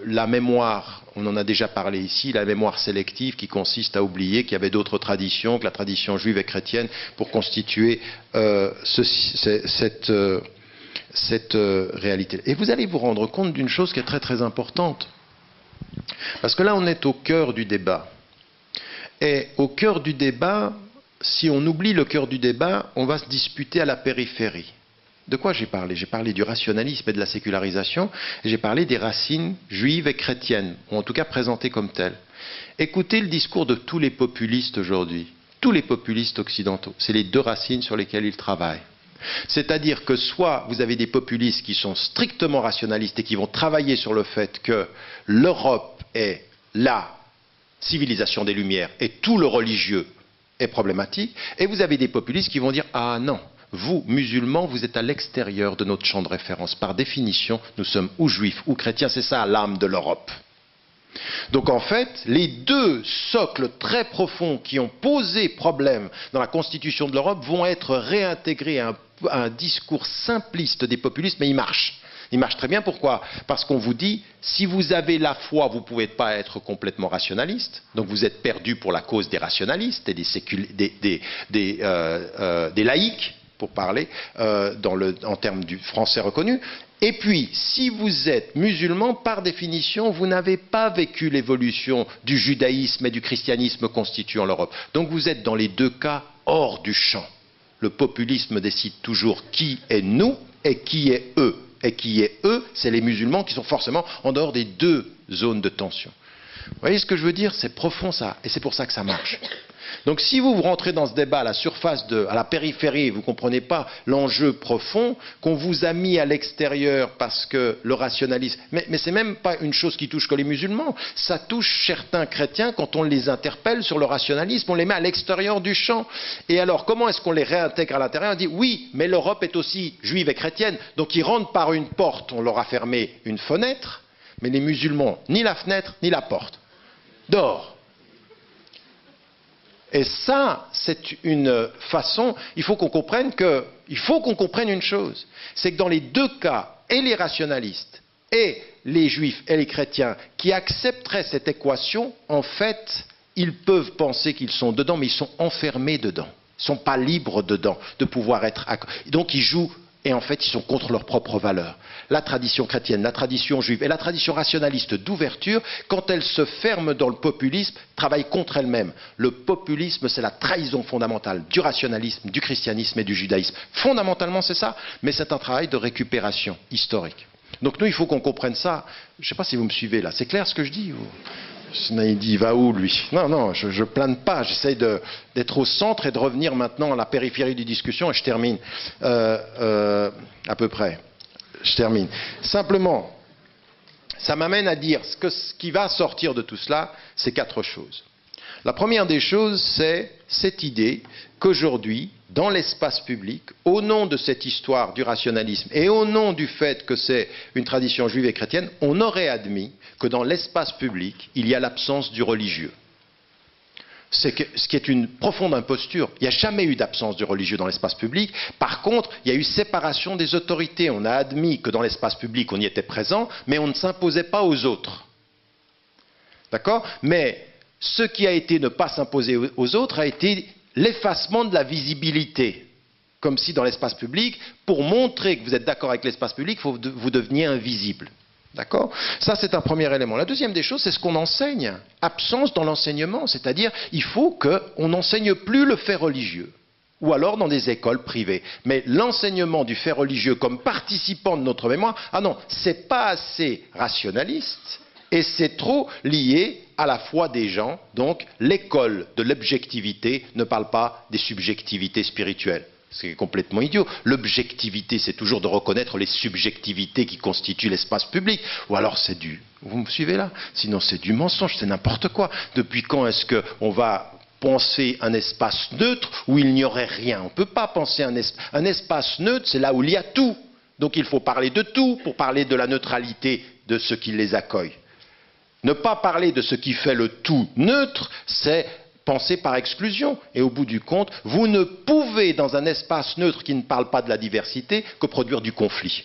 la mémoire, on en a déjà parlé ici, la mémoire sélective qui consiste à oublier qu'il y avait d'autres traditions, que la tradition juive et chrétienne, pour constituer cette réalité. Et vous allez vous rendre compte d'une chose qui est très très importante. Parce que là, on est au cœur du débat. Et au cœur du débat, si on oublie le cœur du débat, on va se disputer à la périphérie. De quoi j'ai parlé? J'ai parlé du rationalisme et de la sécularisation, et j'ai parlé des racines juives et chrétiennes, ou en tout cas présentées comme telles. Écoutez le discours de tous les populistes aujourd'hui, tous les populistes occidentaux, c'est les deux racines sur lesquelles ils travaillent. C'est-à-dire que soit vous avez des populistes qui sont strictement rationalistes et qui vont travailler sur le fait que l'Europe est la civilisation des Lumières et tout le religieux est problématique, et vous avez des populistes qui vont dire « Ah non, vous, musulmans, vous êtes à l'extérieur de notre champ de référence. Par définition, nous sommes ou juifs ou chrétiens, c'est ça l'âme de l'Europe. » Donc en fait, les deux socles très profonds qui ont posé problème dans la constitution de l'Europe vont être réintégrés à un un discours simpliste des populistes, mais il marche. Il marche très bien. Pourquoi? Parce qu'on vous dit, si vous avez la foi, vous ne pouvez pas être complètement rationaliste. Donc vous êtes perdu pour la cause des rationalistes et des laïcs, pour parler en termes du français reconnu. Et puis, si vous êtes musulman, par définition, vous n'avez pas vécu l'évolution du judaïsme et du christianisme constituant l'Europe. Donc vous êtes dans les deux cas hors du champ. Le populisme décide toujours qui est nous et qui est eux. Et qui est eux, c'est les musulmans qui sont forcément en dehors des deux zones de tension. Vous voyez ce que je veux dire? C'est profond ça, et c'est pour ça que ça marche. Donc si vous rentrez dans ce débat à la surface, à la périphérie, vous ne comprenez pas l'enjeu profond qu'on vous a mis à l'extérieur parce que le rationalisme... Mais ce n'est même pas une chose qui touche que les musulmans, ça touche certains chrétiens quand on les interpelle sur le rationalisme, on les met à l'extérieur du champ. Et alors comment est-ce qu'on les réintègre à l'intérieur? On dit oui, mais l'Europe est aussi juive et chrétienne, donc ils rentrent par une porte, on leur a fermé une fenêtre, mais les musulmans, ni la fenêtre, ni la porte. Dehors. Et ça, c'est une façon, il faut qu'on comprenne une chose, c'est que dans les deux cas, et les rationalistes, et les juifs, et les chrétiens, qui accepteraient cette équation, en fait, ils peuvent penser qu'ils sont dedans, mais ils sont enfermés dedans. Ils ne sont pas libres dedans, de pouvoir être... Donc ils jouent... Et en fait, ils sont contre leurs propres valeurs. La tradition chrétienne, la tradition juive et la tradition rationaliste d'ouverture, quand elles se ferment dans le populisme, travaillent contre elles-mêmes. Le populisme, c'est la trahison fondamentale du rationalisme, du christianisme et du judaïsme. Fondamentalement, c'est ça, mais c'est un travail de récupération historique. Donc nous, il faut qu'on comprenne ça. Je ne sais pas si vous me suivez là. C'est clair ce que je dis ou... Il dit, il va où lui? Non, je plane pas, j'essaye d'être au centre et de revenir maintenant à la périphérie du discussion et je termine à peu près. Je termine. Simplement, ça m'amène à dire ce qui va sortir de tout cela, c'est quatre choses. La première des choses, c'est cette idée qu'aujourd'hui, dans l'espace public, au nom de cette histoire du rationalisme et au nom du fait que c'est une tradition juive et chrétienne, on aurait admis que dans l'espace public, il y a l'absence du religieux. Ce qui est une profonde imposture. Il n'y a jamais eu d'absence du religieux dans l'espace public. Par contre, il y a eu séparation des autorités. On a admis que dans l'espace public, on y était présent, mais on ne s'imposait pas aux autres. D'accord? Mais ce qui a été ne pas s'imposer aux autres a été l'effacement de la visibilité. Comme si dans l'espace public, pour montrer que vous êtes d'accord avec l'espace public, vous deveniez invisible. D'accord? Ça, c'est un premier élément. La deuxième des choses, c'est ce qu'on enseigne. Absence dans l'enseignement, c'est-à-dire il faut qu'on n'enseigne plus le fait religieux. Ou alors dans des écoles privées. Mais l'enseignement du fait religieux comme participant de notre mémoire, ah non, c'est pas assez rationaliste et c'est trop lié à la foi des gens. Donc, l'école de l'objectivité ne parle pas des subjectivités spirituelles. C'est complètement idiot. L'objectivité, c'est toujours de reconnaître les subjectivités qui constituent l'espace public. Ou alors c'est du... Vous me suivez là? Sinon c'est du mensonge, c'est n'importe quoi. Depuis quand est-ce qu'on va penser un espace neutre où il n'y aurait rien? On ne peut pas penser un espace neutre, c'est là où il y a tout. Donc il faut parler de tout pour parler de la neutralité de ceux qui les accueillent. Ne pas parler de ce qui fait le tout neutre, c'est... penser par exclusion. Et au bout du compte, vous ne pouvez, dans un espace neutre qui ne parle pas de la diversité, que produire du conflit.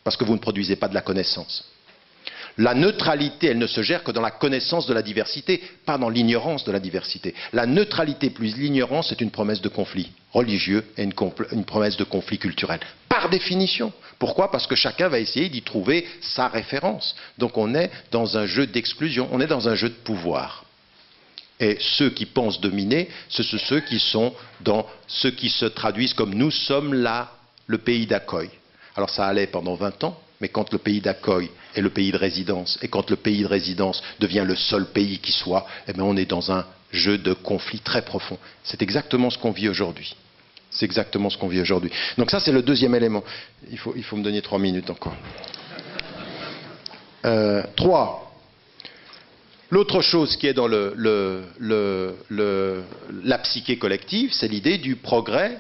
Parce que vous ne produisez pas de la connaissance. La neutralité, elle ne se gère que dans la connaissance de la diversité, pas dans l'ignorance de la diversité. La neutralité plus l'ignorance, c'est une promesse de conflit religieux et une promesse de conflit culturel. Par définition. Pourquoi? Parce que chacun va essayer d'y trouver sa référence. Donc on est dans un jeu d'exclusion, on est dans un jeu de pouvoir. Et ceux qui pensent dominer, ce sont ceux qui sont dans ceux qui se traduisent comme nous sommes là, le pays d'accueil. Alors ça allait pendant 20 ans, mais quand le pays d'accueil est le pays de résidence, et quand le pays de résidence devient le seul pays qui soit, eh bien on est dans un jeu de conflit très profond. C'est exactement ce qu'on vit aujourd'hui. C'est exactement ce qu'on vit aujourd'hui. Donc ça, c'est le deuxième élément. Il faut me donner 3 minutes encore. 3. L'autre chose qui est dans la psyché collective, c'est l'idée du progrès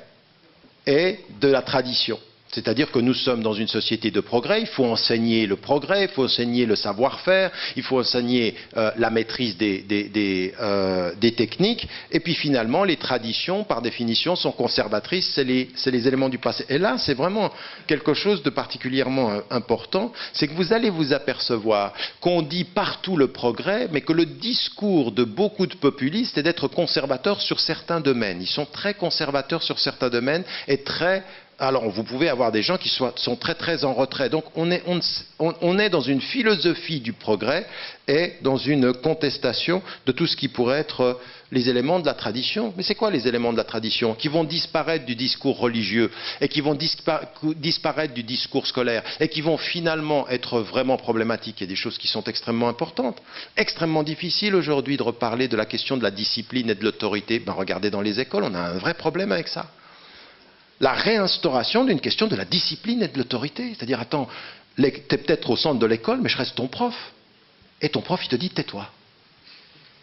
et de la tradition. C'est-à-dire que nous sommes dans une société de progrès, il faut enseigner le progrès, il faut enseigner le savoir-faire, il faut enseigner la maîtrise des techniques, et puis finalement les traditions, par définition, sont conservatrices, c'est les éléments du passé. Et là, c'est vraiment quelque chose de particulièrement important, c'est que vous allez vous apercevoir qu'on dit partout le progrès, mais que le discours de beaucoup de populistes est d'être conservateurs sur certains domaines. Ils sont très conservateurs sur certains domaines et très... Alors, vous pouvez avoir des gens qui sont très très en retrait. Donc, on est dans une philosophie du progrès et dans une contestation de tout ce qui pourrait être les éléments de la tradition. Mais c'est quoi les éléments de la tradition? Qui vont disparaître du discours religieux et qui vont disparaître du discours scolaire et qui vont finalement être vraiment problématiques. Il y a des choses qui sont extrêmement importantes. Extrêmement difficile aujourd'hui de reparler de la question de la discipline et de l'autorité. Ben, regardez dans les écoles, on a un vrai problème avec ça. La réinstauration d'une question de la discipline et de l'autorité. C'est-à-dire, attends, tu es peut-être au centre de l'école, mais je reste ton prof. Et ton prof, il te dit, tais-toi.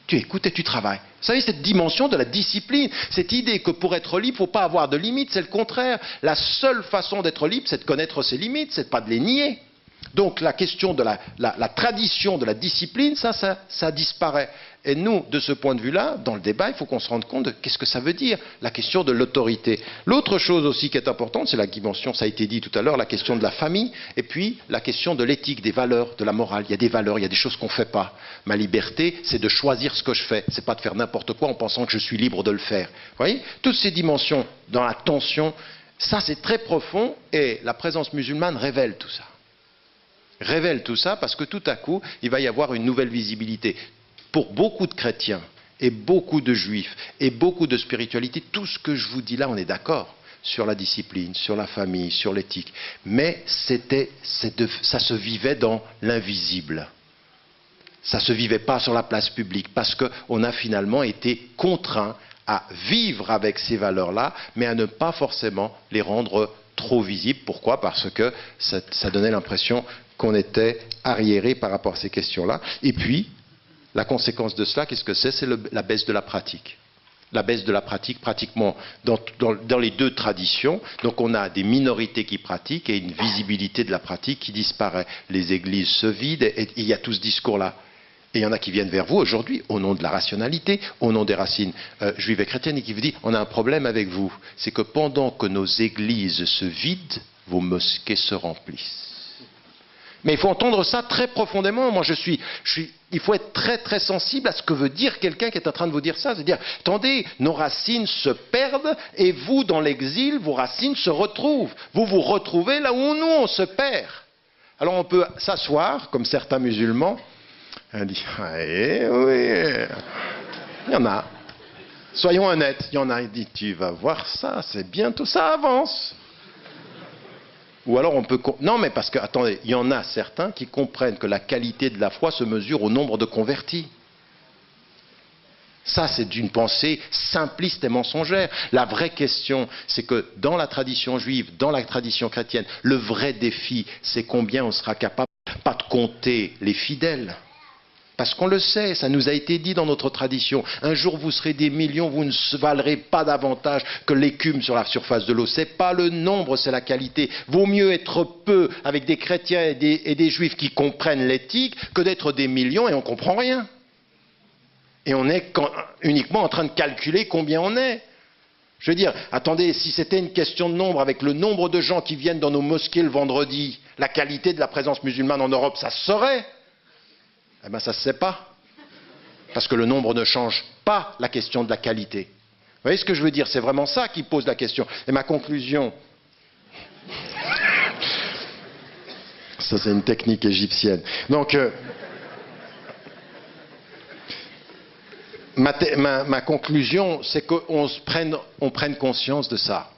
Tu écoutes et tu travailles. Vous savez, cette dimension de la discipline, cette idée que pour être libre, il ne faut pas avoir de limites, c'est le contraire. La seule façon d'être libre, c'est de connaître ses limites, c'est pas de les nier. Donc la question de la tradition de la discipline, ça disparaît. Et nous, de ce point de vue-là, dans le débat, il faut qu'on se rende compte de qu'est-ce que ça veut dire, la question de l'autorité. L'autre chose aussi qui est importante, c'est la dimension, ça a été dit tout à l'heure, la question de la famille, et puis la question de l'éthique, des valeurs, de la morale. Il y a des valeurs, il y a des choses qu'on ne fait pas. Ma liberté, c'est de choisir ce que je fais. C'est pas de faire n'importe quoi en pensant que je suis libre de le faire. Vous voyez? Toutes ces dimensions dans la tension, ça c'est très profond, et la présence musulmane révèle tout ça. Révèle tout ça parce que tout à coup, il va y avoir une nouvelle visibilité. Pour beaucoup de chrétiens et beaucoup de juifs et beaucoup de spiritualité, tout ce que je vous dis là, on est d'accord sur la discipline, sur la famille, sur l'éthique. Mais ça se vivait dans l'invisible. Ça ne se vivait pas sur la place publique parce qu'on a finalement été contraint à vivre avec ces valeurs-là, mais à ne pas forcément les rendre trop visibles. Pourquoi? Parce que ça donnait l'impression qu'on était arriéré par rapport à ces questions-là. Et puis, la conséquence de cela, qu'est-ce que c'est? C'est la baisse de la pratique. La baisse de la pratique pratiquement dans les deux traditions. Donc on a des minorités qui pratiquent et une visibilité de la pratique qui disparaît. Les églises se vident et il y a tout ce discours-là. Et il y en a qui viennent vers vous aujourd'hui au nom de la rationalité, au nom des racines juives et chrétiennes et qui vous disent on a un problème avec vous. C'est que pendant que nos églises se vident, vos mosquées se remplissent. Mais il faut entendre ça très profondément. Moi, il faut être très très sensible à ce que veut dire quelqu'un qui est en train de vous dire ça. C'est-à-dire, attendez, nos racines se perdent et vous, dans l'exil, vos racines se retrouvent. Vous vous retrouvez là où nous, on se perd. Alors on peut s'asseoir, comme certains musulmans, et dire, oui, il y en a. Soyons honnêtes, il y en a. Il dit, tu vas voir ça, c'est bientôt, ça avance. Ou alors on peut... Non, mais parce que, attendez, il y en a certains qui comprennent que la qualité de la foi se mesure au nombre de convertis. Ça, c'est une pensée simpliste et mensongère. La vraie question, c'est que dans la tradition juive, dans la tradition chrétienne, le vrai défi, c'est combien on sera capable, pas de compter les fidèles. Parce qu'on le sait, ça nous a été dit dans notre tradition. Un jour, vous serez des millions, vous ne valerez pas davantage que l'écume sur la surface de l'eau. Ce n'est pas le nombre, c'est la qualité. Vaut mieux être peu avec des chrétiens et des juifs qui comprennent l'éthique que d'être des millions et on ne comprend rien. Et on est uniquement en train de calculer combien on est. Je veux dire, attendez, si c'était une question de nombre, avec le nombre de gens qui viennent dans nos mosquées le vendredi, la qualité de la présence musulmane en Europe, ça se saurait. Eh bien, ça ne se sait pas. Parce que le nombre ne change pas la question de la qualité. Vous voyez ce que je veux dire? C'est vraiment ça qui pose la question. Et ma conclusion... Ça, c'est une technique égyptienne. Donc, ma conclusion, c'est qu'on prenne conscience de ça.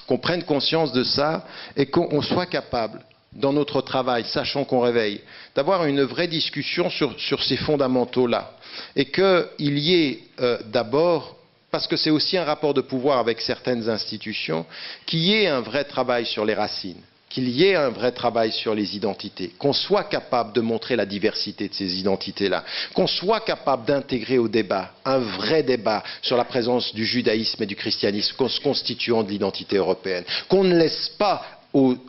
Qu'on prenne conscience de ça et qu'on soit capable... dans notre travail, sachant qu'on réveille, d'avoir une vraie discussion sur ces fondamentaux-là. Et qu'il y ait d'abord, parce que c'est aussi un rapport de pouvoir avec certaines institutions, qu'il y ait un vrai travail sur les racines, qu'il y ait un vrai travail sur les identités, qu'on soit capable de montrer la diversité de ces identités-là, qu'on soit capable d'intégrer au débat un vrai débat sur la présence du judaïsme et du christianisme constituant de l'identité européenne, qu'on ne laisse pas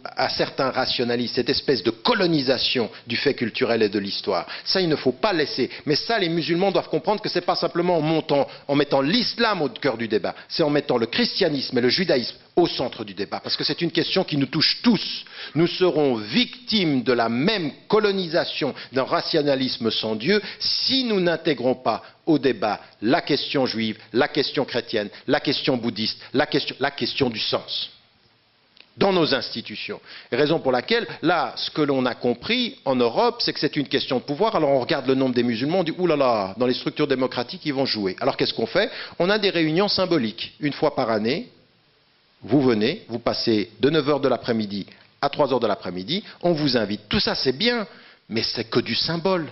à certains rationalistes, cette espèce de colonisation du fait culturel et de l'histoire. Ça, il ne faut pas laisser. Mais ça, les musulmans doivent comprendre que ce n'est pas simplement en mettant l'islam au cœur du débat, c'est en mettant le christianisme et le judaïsme au centre du débat. Parce que c'est une question qui nous touche tous. Nous serons victimes de la même colonisation d'un rationalisme sans Dieu si nous n'intégrons pas au débat la question juive, la question chrétienne, la question bouddhiste, la question du sens dans nos institutions. Et raison pour laquelle, là, ce que l'on a compris en Europe, c'est que c'est une question de pouvoir. Alors on regarde le nombre des musulmans, on dit, oulala, dans les structures démocratiques, ils vont jouer. Alors qu'est-ce qu'on fait? On a des réunions symboliques. Une fois par année, vous venez, vous passez de 9 h de l'après-midi à 3 h de l'après-midi, on vous invite. Tout ça, c'est bien, mais c'est que du symbole.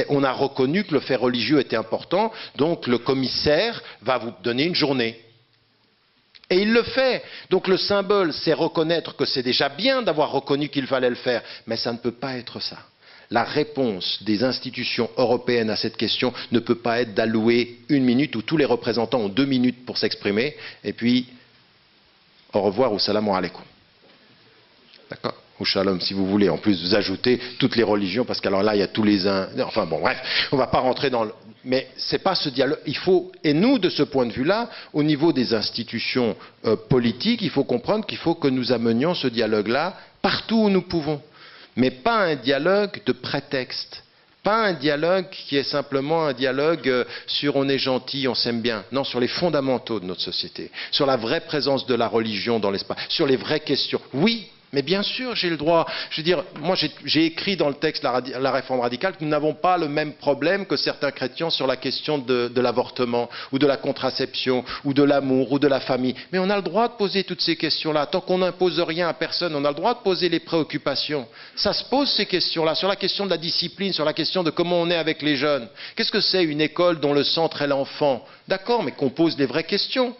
On a reconnu que le fait religieux était important, donc le commissaire va vous donner une journée. Et il le fait. Donc le symbole, c'est reconnaître que c'est déjà bien d'avoir reconnu qu'il fallait le faire, mais ça ne peut pas être ça. La réponse des institutions européennes à cette question ne peut pas être d'allouer 1 minute où tous les représentants ont 2 minutes pour s'exprimer, et puis au revoir ou salam alaikum. D'accord? Ou shalom, si vous voulez. En plus, vous ajoutez toutes les religions, parce qu'alors là, il y a tous les uns. Enfin bon, bref, on ne va pas rentrer dans le. Mais c'est pas ce dialogue. Il faut, et nous, de ce point de vue-là, au niveau des institutions politiques, il faut comprendre qu'il faut que nous amenions ce dialogue-là partout où nous pouvons. Mais pas un dialogue de prétexte. Pas un dialogue qui est simplement un dialogue sur on est gentil, on s'aime bien. Non, sur les fondamentaux de notre société. Sur la vraie présence de la religion dans l'espace. Sur les vraies questions. Oui. Mais bien sûr, j'ai le droit. Je veux dire, moi j'ai écrit dans le texte la réforme radicale que nous n'avons pas le même problème que certains chrétiens sur la question de l'avortement, ou de la contraception, ou de l'amour, ou de la famille. Mais on a le droit de poser toutes ces questions-là. Tant qu'on n'impose rien à personne, on a le droit de poser les préoccupations. Ça se pose ces questions-là, sur la question de la discipline, sur la question de comment on est avec les jeunes. Qu'est-ce que c'est une école dont le centre est l'enfant? D'accord, mais qu'on pose les vraies questions.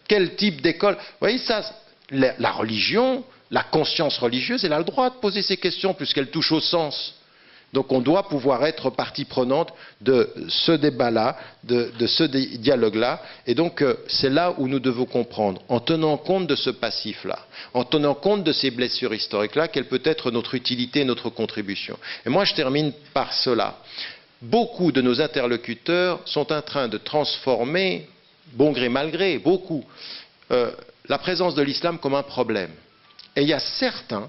Quel type d'école? Vous voyez ça, la religion... La conscience religieuse, elle a le droit de poser ces questions puisqu'elle touche au sens. Donc on doit pouvoir être partie prenante de ce débat-là, de ce dialogue-là. Et donc c'est là où nous devons comprendre, en tenant compte de ce passif-là, en tenant compte de ces blessures historiques-là, quelle peut être notre utilité et notre contribution. Et moi je termine par cela. Beaucoup de nos interlocuteurs sont en train de transformer, bon gré mal gré, beaucoup, la présence de l'islam comme un problème. Et il y a certains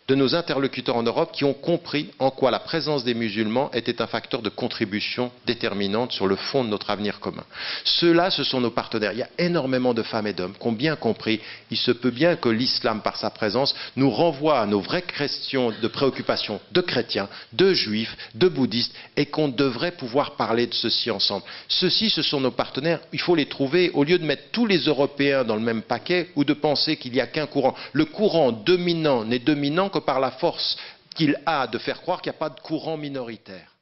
de nos interlocuteurs en Europe qui ont compris en quoi la présence des musulmans était un facteur de contribution déterminante sur le fond de notre avenir commun. Ceux-là, ce sont nos partenaires. Il y a énormément de femmes et d'hommes qui ont bien compris. Il se peut bien que l'islam, par sa présence, nous renvoie à nos vraies questions de préoccupation de chrétiens, de juifs, de bouddhistes, et qu'on devrait pouvoir parler de ceci ensemble. Ceux-ci, ce sont nos partenaires. Il faut les trouver, au lieu de mettre tous les Européens dans le même paquet, ou de penser qu'il n'y a qu'un courant. Le courant dominant n'est dominant que par la force qu'il a de faire croire qu'il n'y a pas de courant minoritaire.